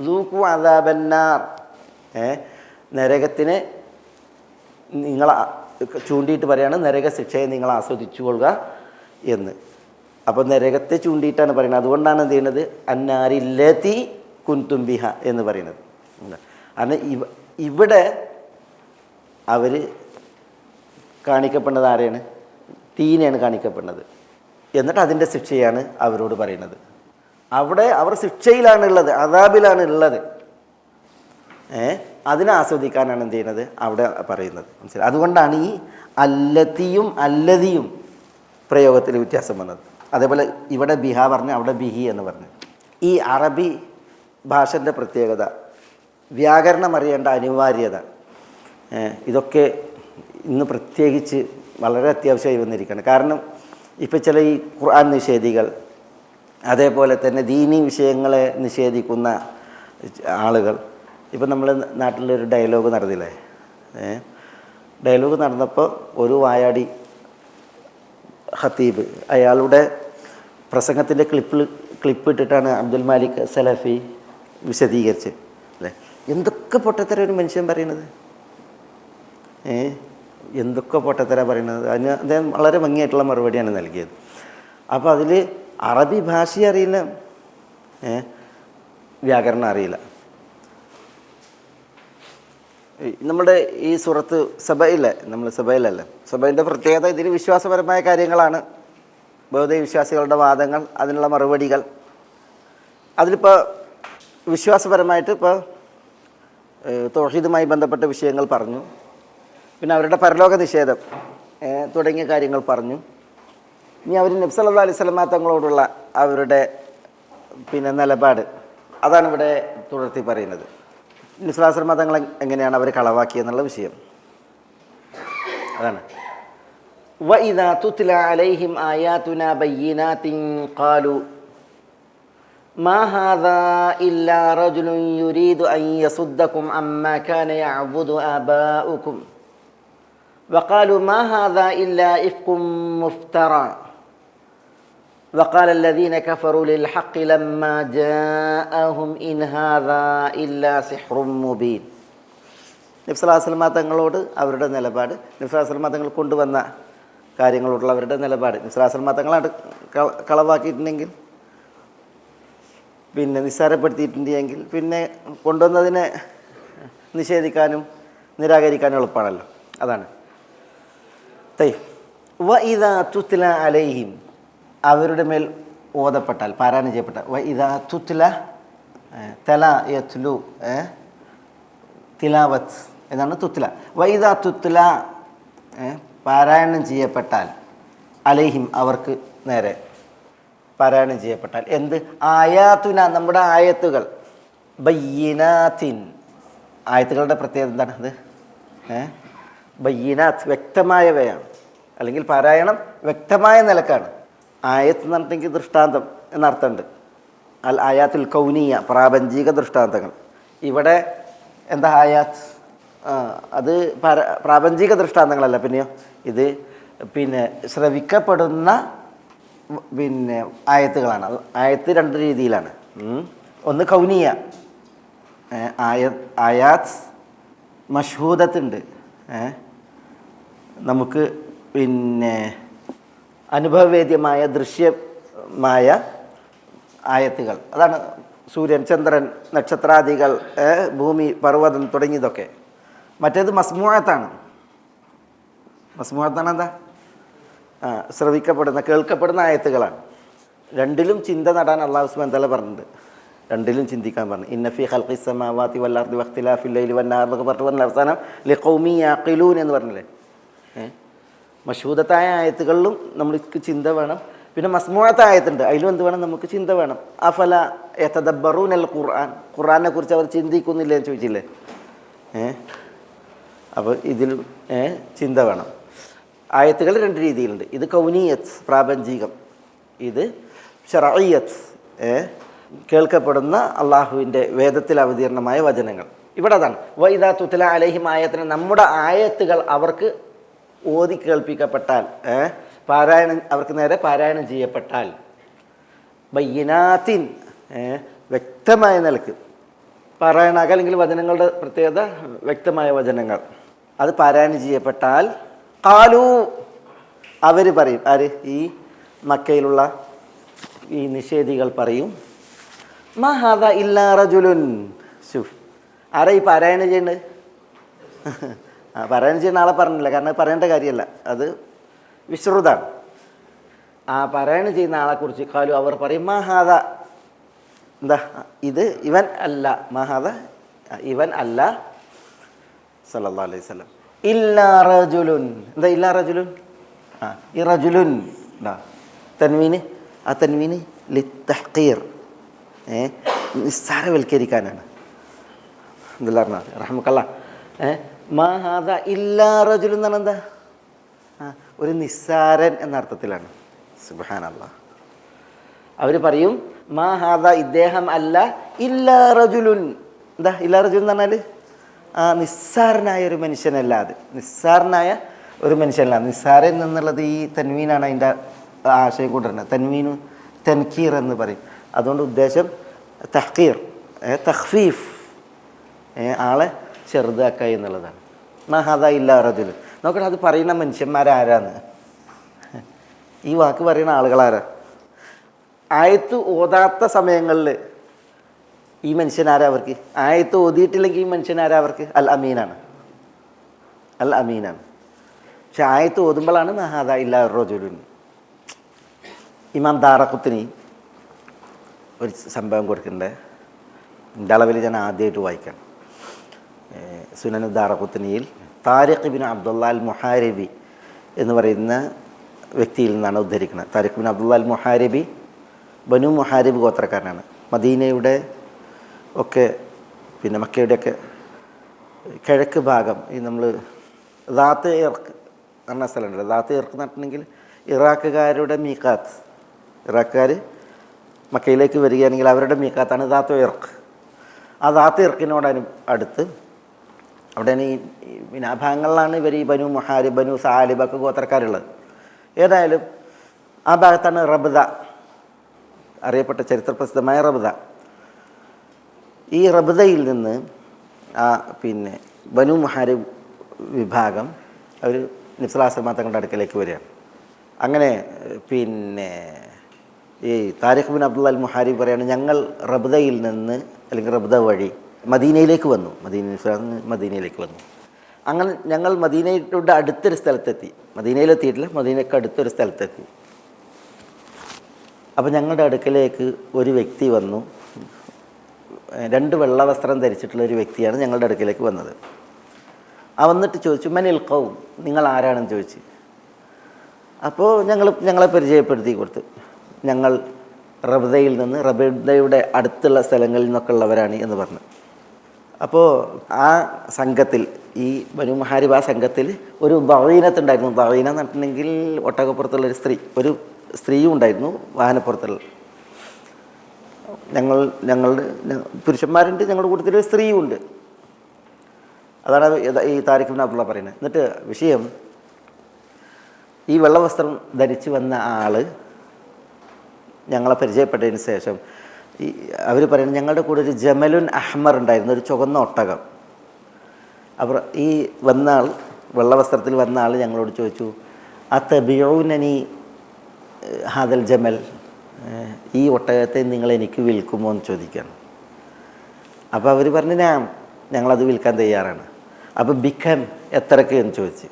ദൂഖൂ അദാബന്നാർ, നരകത്തിനെ നിങ്ങൾ ചൂണ്ടിയിട്ട് പറയാണ്, നരക ശിക്ഷയെ നിങ്ങൾ ആസ്വദിച്ചു കൊള്ളുക എന്ന്. അപ്പോൾ നരകത്തെ ചൂണ്ടിയിട്ടാണ് പറയുന്നത്. അതുകൊണ്ടാണ് എന്ത് ചെയ്യുന്നത്, അന്നാരില്ലതി കുൻതും ബിഹ എന്ന് പറയുന്നത്. കാരണം ഇവിടെ അവർ കാണിക്കപ്പെടുന്നത് ആരെയാണ്? തീനെയാണ് കാണിക്കപ്പെടുന്നത്. എന്നിട്ട് അതിൻ്റെ ശിക്ഷയാണ് അവരോട് പറയുന്നത്. അവിടെ അവർ ശിക്ഷയിലാണുള്ളത്, അദാബിലാണുള്ളത്. അതിനെ ആസ്വദിക്കാനാണ് എന്ത് ചെയ്യുന്നത് അവിടെ പറയുന്നത്. മനസ്സിലായി? അതുകൊണ്ടാണ് ഈ അല്ലത്തിയും അല്ലതിയും പ്രയോഗത്തിൽ വ്യത്യാസം വന്നത്. അതേപോലെ ഇവിടെ ബിഹ പറഞ്ഞ് അവിടെ ബിഹി എന്ന് പറഞ്ഞു. ഈ അറബി ഭാഷൻ്റെ പ്രത്യേകത, വ്യാകരണം അറിയേണ്ട അനിവാര്യത, ഇതൊക്കെ ഇന്ന് പ്രത്യേകിച്ച് വളരെ അത്യാവശ്യമായി വന്നിരിക്കുകയാണ്. കാരണം ഇപ്പോൾ ചില ഈ ഖുർആൻ നിഷേധികൾ, അതേപോലെ തന്നെ ദീനീ വിഷയങ്ങളെ നിഷേധിക്കുന്ന ആളുകൾ, ഇപ്പം നമ്മൾ നാട്ടിലൊരു ഡയലോഗ് നടന്നില്ലേ, ഡയലോഗ് നടന്നപ്പോൾ ഒരു വായാടി ഖത്തീബ് അയാളുടെ പ്രസംഗത്തിൻ്റെ ക്ലിപ്പ് ഇട്ടിട്ടാണ് അബ്ദുൽ മാലിക് സലഫി വിശദീകരിച്ച് അല്ലേ. എന്തൊക്കെ പൊട്ടത്തര ഒരു മനുഷ്യൻ പറയണത്, എന്തൊക്കെ പൊട്ടത്തര പറയണത്. അതിന് അദ്ദേഹം വളരെ ഭംഗിയായിട്ടുള്ള മറുപടിയാണ് നൽകിയത്. അപ്പോൾ അതിൽ അറബി ഭാഷ അറിയില്ല, വ്യാകരണം അറിയില്ല. നമ്മുടെ ഈ സൂറത്ത് സബയിലെ, നമ്മൾ സബയിലല്ല, സബയിൻ്റെ പ്രത്യേകത ഇതിൽ വിശ്വാസപരമായ കാര്യങ്ങളാണ്, ബൗദ്ധ വിശ്വാസികളുടെ വാദങ്ങൾ, അതിനുള്ള മറുപടികൾ. അതിലിപ്പോൾ വിശ്വാസപരമായിട്ട് ഇപ്പോൾ തൗഹീദുമായി ബന്ധപ്പെട്ട വിഷയങ്ങൾ പറഞ്ഞു, പിന്നെ അവരുടെ പരലോക നിഷേധം തുടങ്ങിയ കാര്യങ്ങൾ പറഞ്ഞു. ഇനി അവർ നബി സല്ലല്ലാഹു അലൈഹി വസല്ലമ തങ്ങളോടുള്ള അവരുടെ പിന്നെ നിലപാട്, അതാണ് ഇവിടെ തുടർത്തി പറയുന്നത്. നബി സല്ലല്ലാഹു അലൈഹി വസല്ലമ തങ്ങൾ എങ്ങനെയാണ് അവർ കളവാക്കിയെന്നുള്ള വിഷയം അതാണ്. വഇദാ തുത്ല അലൈഹിം ആയാതുനാ ബയ്യിനാതിൻ ഖാലു മാ ഹാദാ ഇല്ലാ റജുലുൻ യുരീദു അൻ യസുദ്ദകും അമ്മാ കാന യഅബുദു ആബാഉകും وقالوا ما هذا إلا إفك مفترى وقال الذين كفروا للحق لما جاءهم إن هذا إلا سحر مبين. നബി സല്ലല്ലാഹു അലൈഹി വസല്ലമ തങ്ങളോട് അവരുടെ നിലപാട്, നബി സല്ലല്ലാഹു അലൈഹി വസല്ലമ തങ്ങൾ കൊണ്ടുവന്ന കാര്യങ്ങളോടുള്ള അവരുടെ നിലപാട്, നബി സല്ലല്ലാഹു അലൈഹി വസല്ലമ തങ്ങളാണ് കളവാക്കിയിട്ടുണ്ടെങ്കിൽ, പിന്നെ നിസ്സാരപ്പെടുത്തിയിട്ടുണ്ടെങ്കിൽ പിന്നെ കൊണ്ടുവന്നതിനെ നിഷേധിക്കാനും നിരാകരിക്കാനും എളുപ്പമാണല്ലോ. അതാണ് വഇദാ തുത്ല അലൈഹിം, അവരുടെ മേൽ ഓതപ്പെട്ടാൽ, പാരായണം ചെയ്യപ്പെട്ടാൽ, വഇദാ തുത്ല തല യത്ലു തിലാവത്ത് എന്നാണ് തുത്ല. വഇദാ തുത്ല പാരായണം ചെയ്യപ്പെട്ടാൽ, അലൈഹിം അവർക്ക് നേരെ പാരായണം ചെയ്യപ്പെട്ടാൽ, എന്ത്? ആയാതുന നമ്മുടെ ആയത്തുകൾ, ബയ്യിനാത്തിൻ ആയത്തുകളുടെ പ്രത്യേകത എന്താണ്? അത് ബയ്യിനാത്ത് വ്യക്തമായവയാണ്, അല്ലെങ്കിൽ പാരായണം വ്യക്തമായ നിലക്കാണ്. ആയത്ത് എന്ന് പറഞ്ഞിട്ടെങ്കിൽ ദൃഷ്ടാന്തം എന്നർത്ഥമുണ്ട്. അൽ ആയാത്തുൽ കൗനിയ പ്രാപഞ്ചിക ദൃഷ്ടാന്തങ്ങൾ. ഇവിടെ എന്താ ആയാത്ത്? അത് പ്രാപഞ്ചിക ദൃഷ്ടാന്തങ്ങളല്ല, പിന്നെയോ ഇത് പിന്നെ ശ്രവിക്കപ്പെടുന്ന പിന്നെ ആയത്തുകളാണ്. അത് ആയത്ത് രണ്ട് രീതിയിലാണ്. ഒന്ന് കൗനിയ, ആയാത്ത് മഷ്ഹൂദത്തുണ്ട്. നമുക്ക് പിന്നെ അനുഭവവേദ്യമായ ദൃശ്യമായ ആയത്തുകൾ, അതാണ് സൂര്യൻ, ചന്ദ്രൻ, നക്ഷത്രാദികൾ, ഭൂമി, പർവ്വതം തുടങ്ങിയതൊക്കെ. മറ്റേത് മസ്മൂഅത്താണ്. മസ്മൂഅത്താണ് എന്താ? ശ്രവിക്കപ്പെടുന്ന, കേൾക്കപ്പെടുന്ന ആയത്തുകളാണ്. രണ്ടിലും ചിന്ത നടാൻ അല്ലാഹു സുബ്ഹാനഹു വ തആല പറഞ്ഞിട്ടുണ്ട്. രണ്ടിലും ചിന്തിക്കാൻ പറഞ്ഞു. ഇന്ന ഫീ ഖൽഖിസ് സമാവാതി വൽ അർദി വഖ്തിലാഫിൽ ലൈലി വൻ നഹാർ എന്നൊക്കെ പറഞ്ഞ അവസാനം ലിഖൗമി യഖിലൂൻ എന്ന് പറഞ്ഞില്ലേ. മഷ്ഹൂദത്തായ ആയത്തുകളിലും നമ്മൾക്ക് ചിന്ത വേണം. പിന്നെ മസ്മൂഅത്തായ ആയത്തുണ്ട്, അതിലും എന്ത് വേണം? നമുക്ക് ചിന്ത വേണം. അഫല യതദബ്ബറൂനൽ ഖുർആൻ, ഖുർആനെ കുറിച്ച് അവർ ചിന്തിക്കുന്നില്ലേ എന്ന് ചോദിച്ചില്ലേ. അപ്പോൾ ഇതിൽ ചിന്ത വേണം. ആയത്തുകൾ രണ്ട് രീതിയിലുണ്ട്. ഇത് കൗനിയത്ത്, പ്രാപഞ്ചികം. ഇത് ശർഈയത്ത്, കേൾക്കപ്പെടുന്ന അള്ളാഹുവിൻ്റെ വേദത്തിൽ അവതീർണമായ വചനങ്ങൾ. ഇവിടെ അതാണ് വഇദാ തുത്ല അലൈഹിം ആയത്തിന്, നമ്മുടെ ആയത്തുകൾ അവർക്ക് ഓതി കേൾപ്പിക്കപ്പെട്ടാൽ, പാരായണം അവർക്ക് നേരെ പാരായണം ചെയ്യപ്പെട്ടാൽ, ബയ്യിനാത്തിൻ, വ്യക്തമായ നിലക്ക് പാരായണാക്കുക, അല്ലെങ്കിൽ വചനങ്ങളുടെ പ്രത്യേകത വ്യക്തമായ വചനങ്ങൾ, അത് പാരായണം ചെയ്യപ്പെട്ടാൽ ഖാലൂ, അവർ പറയും. ആര്? ഈ മക്കയിലുള്ള ഈ നിഷേധികൾ പറയും, മാ ഹാദാ ഇല്ലാ റജുലുൻ. ആരാ ഈ പാരായണം ചെയ്യേണ്ടത്? പാരായണം ചെയ്യുന്ന ആളെ പറഞ്ഞില്ല, കാരണം പറയേണ്ട കാര്യമല്ല, അത് വിശ്രുതാണ്. പാരായണം ചെയ്യുന്ന ആളെക്കുറിച്ച് ഖാലു, അവർ പറയും, മാ ഹാദാ, എന്താ ഇത്? ഇവൻ അല്ല, മാ ഹാദാ, ഇവൻ അല്ല സല്ലല്ലാഹു അലൈഹി വസല്ലം, ഇല്ലാ റജുലുൻ. എന്താ ഇല്ലാ റജുലുൻ? ഈ റജുലുൻ തൻവീന്, ആ തൻവീന് ലിത്തഹ്ഖീർ, നിസ്സാരവൽക്കരിക്കാനാണ്. എന്തെല്ലാം പറഞ്ഞാൽ റഹ്മക്കല്ലാ. മാ ഹാദാ ഇല്ലാ റജുലുൻ എന്നാണ് എന്താ? ഒരു നിസ്സാരൻ എന്ന അർത്ഥത്തിലാണ്. സുബ്ഹാനല്ലാഹ്. അവർ പറയും മാ ഹാദാ, ഇദ്ദേഹം അല്ല, ഇല്ലാ റജുലുൻ. എന്താ ഇല്ലാ റജുലുൻ എന്ന് പറഞ്ഞാൽ? നിസ്സാരനായ ഒരു മനുഷ്യനല്ലാതെ, നിസ്സാരനായ ഒരു മനുഷ്യനല്ല. നിസ്സാരൻ എന്നുള്ളത് ഈ തൻവീനാണ് അതിൻ്റെ ആശയം കൊണ്ടുവരുന്നത്. തൻവീനു തൻകീർ എന്ന് പറയും. അതുകൊണ്ട് ഉദ്ദേശം തഹ്കീർ, തഖ്ഫീഫ്, ആളെ ചെറുതാക്കുക എന്നുള്ളതാണ്. മാ ഹാദാ ഇല്ലാ റജുലുൻ. നോക്കട്ടെ, അത് പറയുന്ന മനുഷ്യന്മാരാരാന്ന്? ഈ വാക്ക് പറയുന്ന ആളുകളാരാ? ആയത്ത് ഓതാത്ത സമയങ്ങളിൽ ഈ മനുഷ്യനാരാ അവർക്ക്? ആയത്ത് ഓതിയിട്ടില്ലെങ്കിൽ ഈ മനുഷ്യനാരാ അവർക്ക്? അൽ അമീനാണ്, അൽ അമീനാണ്. പക്ഷെ ആയത്ത് ഓതുമ്പോഴാണ് മാ ഹാദാ ഇല്ലാ റജുലുൻ. ഇമാം ദാറഖുത്നി ഒരു സംഭവം കൊടുക്കുന്നുണ്ട്. എൻ്റെ അളവിൽ ഞാൻ ആദ്യമായിട്ട് വായിക്കണം. സുനനു ദാറഖുത്നിയിൽ താരിഖ് ബിൻ അബ്ദുല്ലാ അൽ മുഹാരിബി എന്ന് പറയുന്ന വ്യക്തിയിൽ നിന്നാണ് ഉദ്ധരിക്കുന്നത്. താരിഖ് ബിൻ അബ്ദുല്ലാ അൽ മുഹാരിബി ബനു മുഹാരിബ് ഗോത്രക്കാരനാണ്. മദീനയുടെ ഒക്കെ പിന്നെ മക്കയുടെയൊക്കെ കിഴക്ക് ഭാഗം, ഈ നമ്മൾ ദാത്ത് ഇർക്ക് പറഞ്ഞ സ്ഥലമുണ്ടല്ലോ. ദാത്ത് ഇർക്ക് എന്നിട്ടുണ്ടെങ്കിൽ ഇറാഖുകാരുടെ മീക്കാത്ത്. ഇറാഖുകാർ മക്കയിലേക്ക് വരികയാണെങ്കിൽ അവരുടെ മീക്കാത്താണ് ദാത്ത് ഇർക്ക്. ആ ദാത്ത് ഇർക്കിനോട് അടുത്ത് അവിടെയാണ് ഈ പിന്നെ ആ ഭാഗങ്ങളിലാണ് ഇവർ ഈ ബനു മുഹാരിബ്, ബനു സാലിബൊക്കെ ഗോത്രക്കാരുള്ളത്. ഏതായാലും ആ ഭാഗത്താണ് റബ്ദ, അറിയപ്പെട്ട ചരിത്രപ്രസിദ്ധമായ റബ്ദ. ഈ റബ്ദയിൽ നിന്ന് പിന്നെ ബനു മുഹാരിബ് വിഭാഗം അവർ നബി സ്വല്ലല്ലാഹു അലൈഹി വസല്ലം തങ്ങളുടെ അടുക്കലേക്ക് വരികയാണ്. അങ്ങനെ പിന്നെ ഈ താരിഖ് ബിൻ അബ്ദുല്ലാ അൽ മുഹാരിബ് പറയാണ്, ഞങ്ങൾ റബ്ദയിൽ നിന്ന് അല്ലെങ്കിൽ റബ്ദ വഴി മദീനയിലേക്ക് വന്നു. മദീനയിലേക്ക് വന്നു. അങ്ങനെ ഞങ്ങൾ മദീനയുടെ അടുത്തൊരു സ്ഥലത്തെത്തി. മദീനയിലെത്തിയിട്ടില്ല, മദീനയ്ക്ക് അടുത്തൊരു സ്ഥലത്തെത്തി. അപ്പോൾ ഞങ്ങളുടെ അടുക്കലേക്ക് ഒരു വ്യക്തി വന്നു. 2 വെള്ള വസ്ത്രം ധരിച്ചിട്ടുള്ള ഒരു വ്യക്തിയാണ് ഞങ്ങളുടെ അടുക്കലേക്ക് വന്നത്. വന്നിട്ട് ചോദിച്ചു, മനിൽ ഖൗം, നിങ്ങൾ ആരാണെന്ന് ചോദിച്ചു. അപ്പോൾ ഞങ്ങളെ പരിചയപ്പെടുത്തി കൊടുത്തു. ഞങ്ങൾ റബ്ദയിൽ നിന്ന്, റബ്ദയുടെ അടുത്തുള്ള സ്ഥലങ്ങളിൽ നിന്നൊക്കെ ഉള്ളവരാണ് എന്ന് പറഞ്ഞു. അപ്പോൾ ആ സംഘത്തിൽ, ഈ ബനു മുഹാരിബ് ആ സംഘത്തിൽ ഒരു ദഈനത്തുണ്ടായിരുന്നു. ദഈന എന്ന് പറഞ്ഞിട്ടുണ്ടെങ്കിൽ ഒട്ടകപ്പുറത്തുള്ളൊരു സ്ത്രീ, ഒരു സ്ത്രീയും ഉണ്ടായിരുന്നു വാഹനപ്പുറത്തുള്ള. ഞങ്ങളുടെ പുരുഷന്മാരുണ്ട്, ഞങ്ങളുടെ കൂട്ടത്തിൽ ഒരു സ്ത്രീയും ഉണ്ട്. അതാണ് ഈ താരിഖ് ബിൻ അബ്ദുള്ള പറയുന്നത്. എന്നിട്ട് വിഷയം, ഈ വെള്ളവസ്ത്രം ധരിച്ച് വന്ന ആൾ ഞങ്ങളെ പരിചയപ്പെട്ടതിന് ശേഷം ഈ അവർ പറയുന്നത് ഞങ്ങളുടെ കൂടെ ഒരു ജമലുൻ അഹ്മർ ഉണ്ടായിരുന്നു, ഒരു ചുവന്ന ഒട്ടകം. അപ്പോൾ ഈ വന്ന ആൾ, വെള്ളവസ്ത്രത്തിൽ വന്ന ആൾ ഞങ്ങളോട് ചോദിച്ചു, അതബിഊനനി ഹാദൽ ജമൽ, ഈ ഒട്ടകത്തെ നിങ്ങൾ എനിക്ക് വിൽക്കുമോ എന്ന് ചോദിക്കുകയാണ്. അപ്പോൾ അവർ പറഞ്ഞു ഞങ്ങളത് വിൽക്കാൻ തയ്യാറാണ്. അപ്പോൾ ബിഖം എത്രക്ക് എന്ന് ചോദിച്ച്.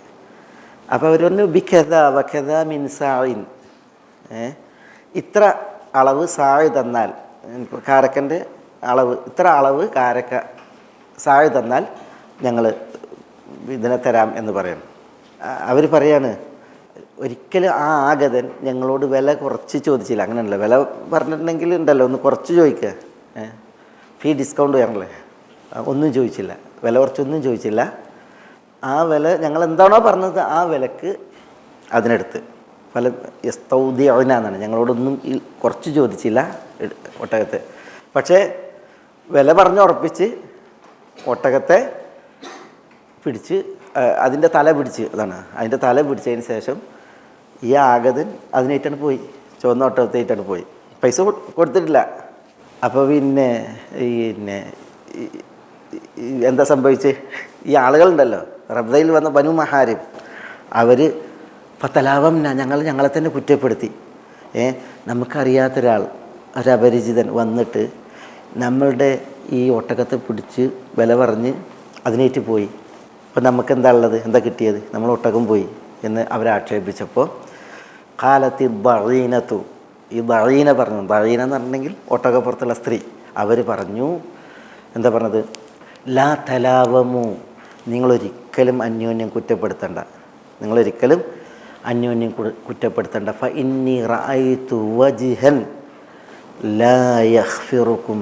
അപ്പോൾ അവർ പറഞ്ഞു ബിഖദ വഖദ മിൻ സായിൻ, ഇത്ര അളവ് സായ് തന്നാൽ, കാരക്കൻ്റെ അളവ് ഇത്ര അളവ് കാരക്ക സായ് തന്നാൽ ഞങ്ങൾ ഇതിനെ തരാം എന്ന് പറയണം. അവർ പറയാണ് ഒരിക്കലും ആ ആഗതൻ ഞങ്ങളോട് വില കുറച്ച് ചോദിച്ചില്ല. അങ്ങനെയല്ല, വില പറഞ്ഞിട്ടുണ്ടെങ്കിൽ ഉണ്ടല്ലോ ഒന്ന് കുറച്ച് ചോദിക്കുക, ഫീ ഡിസ്കൗണ്ട് ചെയ്യാറില്ലേ, ഒന്നും ചോദിച്ചില്ല, വില കുറച്ചൊന്നും ചോദിച്ചില്ല. ആ വില ഞങ്ങൾ എന്താണോ പറഞ്ഞത് ആ വിലക്ക് അതിനെടുത്ത് പല യസ്തൗദിഅനാണ്, ഞങ്ങളോടൊന്നും കുറച്ച് ചോദിച്ചില്ല ഒട്ടകത്തെ. പക്ഷേ വില പറഞ്ഞ് ഉറപ്പിച്ച് ഒട്ടകത്തെ പിടിച്ച് അതിൻ്റെ തല പിടിച്ച്, അതാണ് അതിൻ്റെ തല പിടിച്ചതിന് ശേഷം ഈ ആഗതൻ അതിനായിട്ടാണ് പോയി, ചുവന്ന ഒട്ടകത്തായിട്ടാണ് പോയി, പൈസ കൊടുത്തിട്ടില്ല. അപ്പോൾ പിന്നെ എന്താ സംഭവിച്ച്, ഈ ആളുകളുണ്ടല്ലോ റബ്ദയിൽ വന്ന ബനു മഹാരിം, അവർ ഫതലാവം ഞങ്ങളെ തന്നെ കുറ്റപ്പെടുത്തി. നമുക്കറിയാത്തൊരാൾ, ഒരപരിചിതൻ വന്നിട്ട് നമ്മളുടെ ഈ ഒട്ടകത്തെ പിടിച്ച് വില പറഞ്ഞ് അതിനേറ്റ് പോയി. അപ്പോൾ നമുക്ക് എന്താ ഉള്ളത്, എന്താ കിട്ടിയത്, നമ്മൾ ഒട്ടകം പോയി എന്ന് അവരെ ആക്ഷേപിച്ചപ്പോൾ കാലത്തി ദഈനത്തു, ഈ ദഈന പറഞ്ഞു, ദഈന എന്ന് പറഞ്ഞിട്ടുണ്ടെങ്കിൽ ഒട്ടകപ്പുറത്തുള്ള സ്ത്രീ, അവർ പറഞ്ഞു, എന്താ പറഞ്ഞത്, ലാ തലാവമു, നിങ്ങളൊരിക്കലും അന്യോന്യം കുറ്റപ്പെടുത്തണ്ട, നിങ്ങളൊരിക്കലും അന്യോന്യം കുറ്റപ്പെടുത്തണ്ട. ഫ ഇന്നി റഅയ്തു വജ്ഹൻ ലാ യഖ്ഫിറുക്കും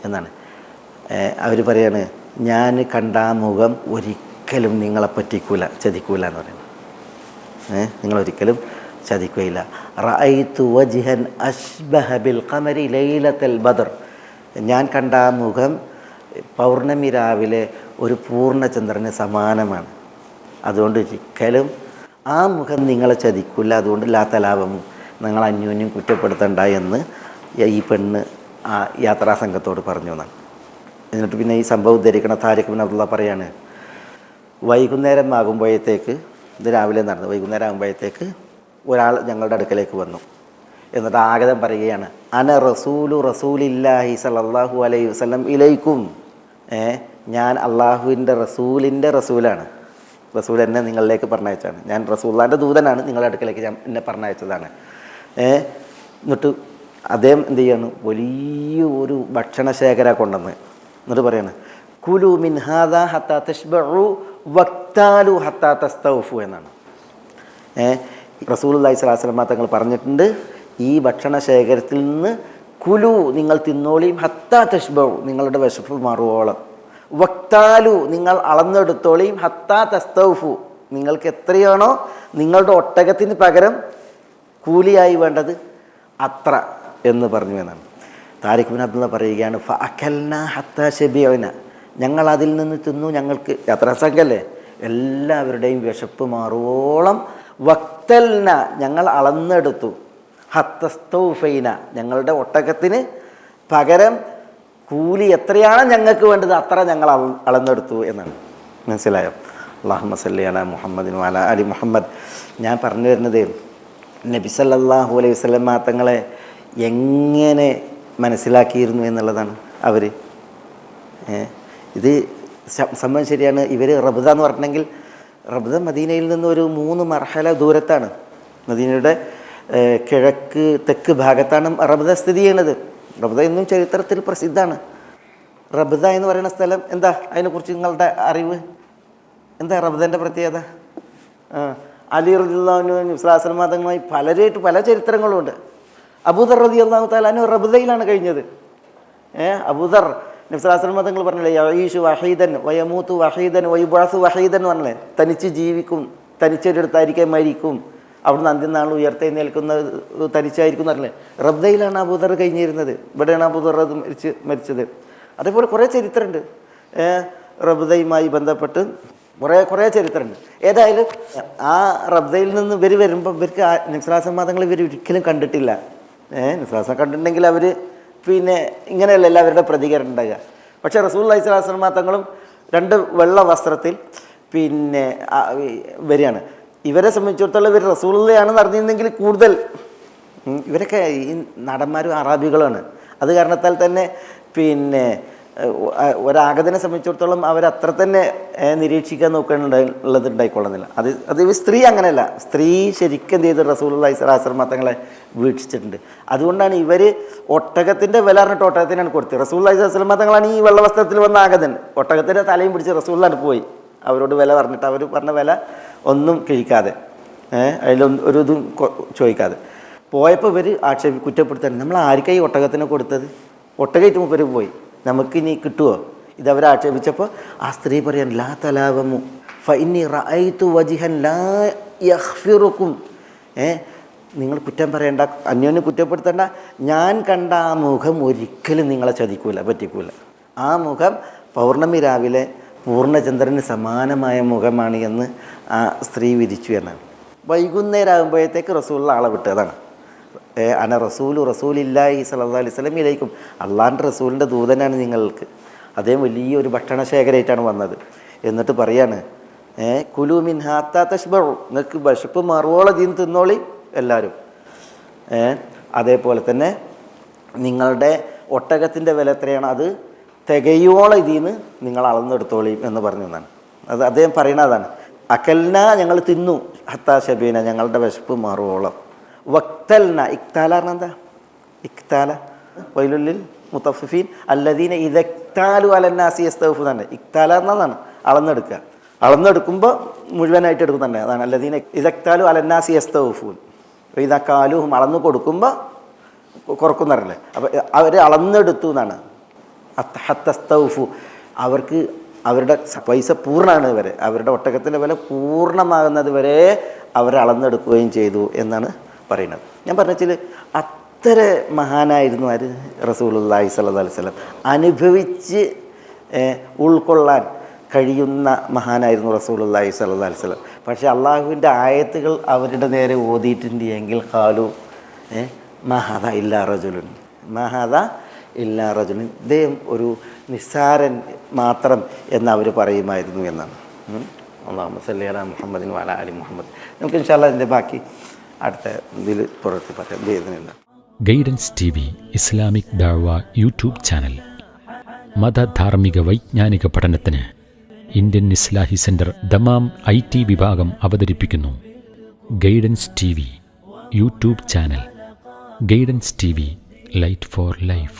എന്നാണ് അവർ പറയാണ്, ഞാൻ കണ്ട ആ മുഖം ഒരിക്കലും നിങ്ങളെ പറ്റിക്കൂല, ചതിക്കൂല എന്ന് പറയുന്നത്. നിങ്ങളൊരിക്കലും ചതിക്കുകയില്ല. റഅയ്തു വജ്ഹൻ അശ്ബഹ ബിൽ ഖമരി ലൈലത്തൽ ബദർ, ഞാൻ കണ്ട ആ മുഖം പൗർണമി രാവിലെ ഒരു പൂർണ്ണചന്ദ്രന് സമാനമാണ്. അതുകൊണ്ട് ഒരിക്കലും ആ മുഖം നിങ്ങളെ ചതിക്കില്ല. അതുകൊണ്ട് ലാ തലാവമു, നിങ്ങൾ അന്യോന്യം കുറ്റപ്പെടുത്തണ്ട എന്ന് ഈ പെണ്ണ് ആ യാത്രാ സംഘത്തോട് പറഞ്ഞു എന്നാണ്. എന്നിട്ട് പിന്നെ ഈ സംഭവം ഉദ്ധരിക്കണ താരിഖ് ബിൻ അബ്ദുള്ള പറയാണ്, വൈകുന്നേരം ആകുമ്പോഴത്തേക്ക്, ഇത് രാവിലെ നടന്നു, വൈകുന്നേരം ആകുമ്പോഴത്തേക്ക് ഒരാൾ ഞങ്ങളുടെ അടുക്കലേക്ക് വന്നു. എന്നിട്ട് ആഗതം പറയുകയാണ്, അന റസൂലു റസൂലില്ലാഹി സല്ലല്ലാഹു അലൈഹി വസല്ലം ഇലൈക്കും, ഞാൻ അള്ളാഹുവിൻ്റെ റസൂലിൻ്റെ റസൂലാണ്, റസൂൽ എന്നെ നിങ്ങളിലേക്ക് പറഞ്ഞയച്ചാണ്, ഞാൻ റസൂലുള്ളാഹിൻ്റെ ദൂതനാണ്, നിങ്ങളുടെ അടുക്കലേക്ക് ഞാൻ എന്നെ പറഞ്ഞയച്ചതാണ്. എന്നിട്ട് അദ്ദേഹം എന്ത് ചെയ്യാണ്, വലിയ ഒരു ഭക്ഷണശേഖര കൊണ്ടുവന്ന് എന്നിട്ട് പറയാണ്, കുലു മിൻ ഹാദാ ഹത്താ തശ്ബഉ വക്താലു ഹത്താ തസ്തൗഫു എന്നാണ്. റസൂലുള്ളാഹി സ്വല്ലല്ലാഹു അലൈഹി വസല്ലം തങ്ങൾ പറഞ്ഞിട്ടുണ്ട്, ഈ ഭക്ഷണശേഖരത്തിൽ നിന്ന് കുലു, നിങ്ങൾ തിന്നോളിയും, ഹത്താ തശ്ബഉ, നിങ്ങളുടെ വിശപ്പ് മാറുവോളം, വക്താലു, നിങ്ങൾ അളന്നെടുത്തോളിയും, ഹത്താ തസ്തൗഫു, നിങ്ങൾക്ക് എത്രയാണോ നിങ്ങളുടെ ഒട്ടകത്തിന് പകരം കൂലിയായി വേണ്ടത് അത്ര എന്ന് പറഞ്ഞു എന്നാണ്. താരിഖ് ബിൻ അബ്ദുള്ള പറയുകയാണ്, ഫഅകൽന ഹത്താ ശബിഅന, ഞങ്ങൾ അതിൽ നിന്ന് തിന്നു, ഞങ്ങൾക്ക് യാത്രാസംഘല്ലേ, എല്ലാവരുടെയും വിശപ്പ് മാറുവോളം, വക്തൽന, ഞങ്ങൾ അളന്നെടുത്തു, ഹത്തസ്തൗഫൈന, ഞങ്ങളുടെ ഒട്ടകത്തിന് പകരം കൂലി എത്രയാണ് ഞങ്ങൾക്ക് വേണ്ടത് അത്ര ഞങ്ങൾ അളന്നെടുത്തു എന്നാണ്. മനസ്സിലായോ? അല്ലാഹുമ്മ സല്ലി അലാ മുഹമ്മദിൻ വഅലാ ആലി മുഹമ്മദ്. ഞാൻ പറഞ്ഞു വരുന്നത് നബി സല്ലല്ലാഹു അലൈഹി വസല്ലം തങ്ങളെ എങ്ങനെ മനസ്സിലാക്കിയിരുന്നു എന്നുള്ളതാണ്. അവർ ഇത് സംഭവം ശരിയാണ്. ഇവർ റബ്ദ എന്ന് പറഞ്ഞിട്ടുണ്ടെങ്കിൽ, റബ്ദ മദീനയിൽ നിന്ന് ഒരു 3 മർഹല ദൂരത്താണ്. മദീനയുടെ കിഴക്ക് തെക്ക് ഭാഗത്താണ് റബ്ദ സ്ഥിതി ചെയ്യുന്നത്. റബ്ദ എന്നും ചരിത്രത്തിൽ പ്രസിദ്ധമാണ്. റബ്ദ എന്ന് പറയുന്ന സ്ഥലം എന്താ, അതിനെക്കുറിച്ച് നിങ്ങളുടെ അറിവ് എന്താ? റബ്ദൻ്റെ പ്രത്യേകത, അലി റളിയല്ലാഹു അൻഹു സ്വല്ലല്ലാഹു അലൈഹി വസല്ലം തങ്ങളുമായി പലരായിട്ട് പല ചരിത്രങ്ങളുമുണ്ട്. അബൂദർ റളിയല്ലാഹു തആല അൻഹു റബ്ദയിലാണ് കഴിഞ്ഞത്. അബൂദർ നബി സ്വല്ലല്ലാഹു അലൈഹി വസല്ലം തങ്ങൾ പറഞ്ഞില്ലേ, യഈഷു വഹീദൻ വയമൂതു വഹീദൻ വയുബഅസു വഹീദൻ എന്ന് പറഞ്ഞില്ലേ, തനിച്ച് ജീവിക്കും, തനിച്ചൊരിടത്തായിരിക്കും മരിക്കും, അവിടുന്ന് അന്ത്യനാൾ ഉയർത്തെഴുന്നേൽക്കുന്നത് തനിച്ചായിരിക്കും എന്ന് പറഞ്ഞില്ലേ. റബ്ദയിലാണ് അബൂദർ കഴിഞ്ഞിരുന്നത്, ഇവിടെയാണ് അബൂദർ മരിച്ചത്. അതേപോലെ കുറേ ചരിത്രമുണ്ട് റബ്ദയുമായി ബന്ധപ്പെട്ട്, കുറേ ചരിത്രമുണ്ട്. ഏതായാലും ആ റബ്ദയിൽ നിന്ന് ഇവർ വരുമ്പോൾ ഇവർക്ക് നിസ്ലാസം മതങ്ങൾ ഇവർ ഒരിക്കലും കണ്ടിട്ടില്ല. നിസ്ലാസം കണ്ടിട്ടുണ്ടെങ്കിൽ അവർ പിന്നെ ഇങ്ങനെയല്ല എല്ലാവരുടെ പ്രതികരണം ഉണ്ടാകുക. പക്ഷേ റസൂലുള്ളാഹി സ്വല്ലല്ലാഹു അലൈഹി വസല്ലം തങ്ങളും 2 വെള്ള വസ്ത്രത്തിൽ പിന്നെ വരികയാണ്. ഇവരെ സംബന്ധിച്ചിടത്തോളം ഇവർ റസൂലുള്ളാഹിയാണെന്ന് അറിഞ്ഞിരുന്നെങ്കിൽ കൂടുതൽ, ഇവരൊക്കെ ഈ നടന്മാരും അറാബികളാണ്. അത് കാരണത്താൽ തന്നെ പിന്നെ ഒരാഗതനെ സംബന്ധിച്ചിടത്തോളം അവരത്ര തന്നെ നിരീക്ഷിക്കാൻ നോക്കാനുള്ളത് ഉണ്ടായിക്കൊള്ളുന്നില്ല. അത് സ്ത്രീ അങ്ങനെയല്ല. സ്ത്രീ ശരിക്കും എന്ത് ചെയ്ത് റസൂലുള്ളാഹി സ്വല്ലല്ലാഹു അലൈഹി വസല്ലം തങ്ങളെ വീക്ഷിച്ചിട്ടുണ്ട്. അതുകൊണ്ടാണ് ഇവർ ഒട്ടകത്തിൻ്റെ വില പറഞ്ഞിട്ട് ഒട്ടകത്തിനാണ് കൊടുത്തത്. റസൂലുള്ളാഹി സ്വല്ലല്ലാഹു അലൈഹി വസല്ലം തങ്ങളാണ് ഈ വെള്ളവസ്ത്രത്തിൽ വന്ന ആഗതൻ. ഒട്ടകത്തിൻ്റെ തലയും പിടിച്ച് റസൂലുള്ളാഹി പോയി അവരോട് വില പറഞ്ഞിട്ട്, അവർ പറഞ്ഞ വില ഒന്നും കഴിക്കാതെ, അതിലൊരു ഇതും ചോദിക്കാതെ പോയപ്പോൾ ഇവർ കുറ്റപ്പെടുത്താൻ, നമ്മൾ ആർക്കായി ഒട്ടകത്തിനെ കൊടുത്തത്? ഒട്ടകയിട്ട് മൂപ്പര് പോയി, നമുക്ക് ഇനി കിട്ടുമോ? ഇതവരെ ആക്ഷേപിച്ചപ്പോൾ ആ സ്ത്രീ പറയാൻ, ലാ തലാവമു ഫഇന്നി റഅയ്തു വജിഹൻ ലാ യഖ്ഫിറുക്കും. നിങ്ങൾ കുറ്റം പറയേണ്ട, അന്യോന്യം കുറ്റപ്പെടുത്തേണ്ട, ഞാൻ കണ്ട ആ മുഖം ഒരിക്കലും നിങ്ങളെ പറ്റിക്കൂല. ആ മുഖം പൗർണമി രാവിലെ പൂർണ്ണചന്ദ്രന് സമാനമായ മുഖമാണ് എന്ന് ആ സ്ത്രീ വിധിച്ചു എന്നാണ്. വൈകുന്നേരം ആകുമ്പോഴത്തേക്ക് റസൂലുള്ള ആളെ വിട്ടതാണ്. അന റസൂലില്ലാഹി സ്വല്ലല്ലാഹു അലൈഹി വസല്ലം ഇലൈക്കും, അള്ളാഹിൻ്റെ റസൂലിൻ്റെ ദൂതനാണ് നിങ്ങൾക്ക്. അദ്ദേഹം വലിയൊരു ഭക്ഷണശേഖരമായിട്ടാണ് വന്നത്. എന്നിട്ട് പറയാണ്, കുലു മിൻ ഹാത്താ തശ്ബഉ, നിങ്ങൾക്ക് വിശപ്പ് മറുവോളം ഇതിന് തിന്നോളി എല്ലാവരും. അതേപോലെ തന്നെ നിങ്ങളുടെ ഒട്ടകത്തിൻ്റെ വില എത്രയാണ്, അത് തികയോളം ഇതിന്ന് നിങ്ങൾ അളന്നെടുത്തോളി എന്ന് പറഞ്ഞു എന്നാണ്. അത് അദ്ദേഹം പറയണതാണ്. അക്കൽന, ഞങ്ങൾ തിന്നു, ഹത്താ ഷബീന, ഞങ്ങളുടെ വിശപ്പ് മാറുവോളം. വക്തൽന, ഇക്താല എന്താ? ഇക്താല വൈലുല്ലിൽ മുത്തഫിഫീൻ അല്ലദീന ഇദക്താലു അലന്നാസി യസ്തൗഫു തന്നെ. ഇക്താല എന്നതാണ് അളന്നെടുക്കുക. അളന്നെടുക്കുമ്പോൾ മുഴുവനായിട്ട് എടുക്കും തന്നെ. അതാണ് അല്ലദീന ഇദക്താലു അലന്നാസി യസ്തൗഫൂൻ. ഇതക്കാലുഹും അളന്നു കൊടുക്കുമ്പോൾ കുറക്കുന്നറില്ലേ. അപ്പോൾ അവർ അളന്നെടുത്തു എന്നാണ്. ഹത്തസ്തൗഫു, അവർക്ക് അവരുടെ പൈസ പൂർണ്ണമാണ് വരെ, അവരുടെ ഒട്ടകത്തിൻ്റെ വില പൂർണ്ണമാകുന്നത് വരെ അവർ അളന്നെടുക്കുകയും ചെയ്തു എന്നാണ് പറയുന്നത്. ഞാൻ പറഞ്ഞാൽ അത്ര മഹാനായിരുന്നു ആര്? റസൂലുള്ളാഹി സ്വല്ലല്ലാഹു അലൈഹി വസല്ലം. അനുഭവിച്ച് ഉൾക്കൊള്ളാൻ കഴിയുന്ന മഹാനായിരുന്നു റസൂലുള്ളാഹി സ്വല്ലല്ലാഹു അലൈഹി വസല്ലം. പക്ഷേ അള്ളാഹുവിൻ്റെ ആയത്തുകൾ അവരുടെ നേരെ ഓതിയിട്ടുണ്ട് എങ്കിൽ ഖാലു മഹാദ ഇല്ലാ റജുലുൻ, മഹാദ ഇല്ലാ റജുലുൻ, ഇദ്ദേഹം ഒരു നിസ്സാരൻ മാത്രം എന്നവർ പറയുമായിരുന്നു എന്നാണ്. അല്ലാഹുമ്മ സല്ലി അലാ മുഹമ്മദിൻ വഅലാ ആലി മുഹമ്മദ്. നമുക്ക് ഇൻഷാ അല്ലാഹ് ഇതിൻ്റെ ബാക്കി അടുത്ത ഇതിൽ പുറത്ത് പറയാം. വേദനയില്ല. ഗൈഡൻസ് TV ഇസ്ലാമിക് ദഅവ യൂട്യൂബ് ചാനൽ മതധാർമ്മിക വൈജ്ഞാനിക പഠനത്തിന് Indian Islahi centre Dammam IT വിഭാഗം അവതരിപ്പിക്കുന്നു guidance TV YouTube channel. Guidance TV, light for life.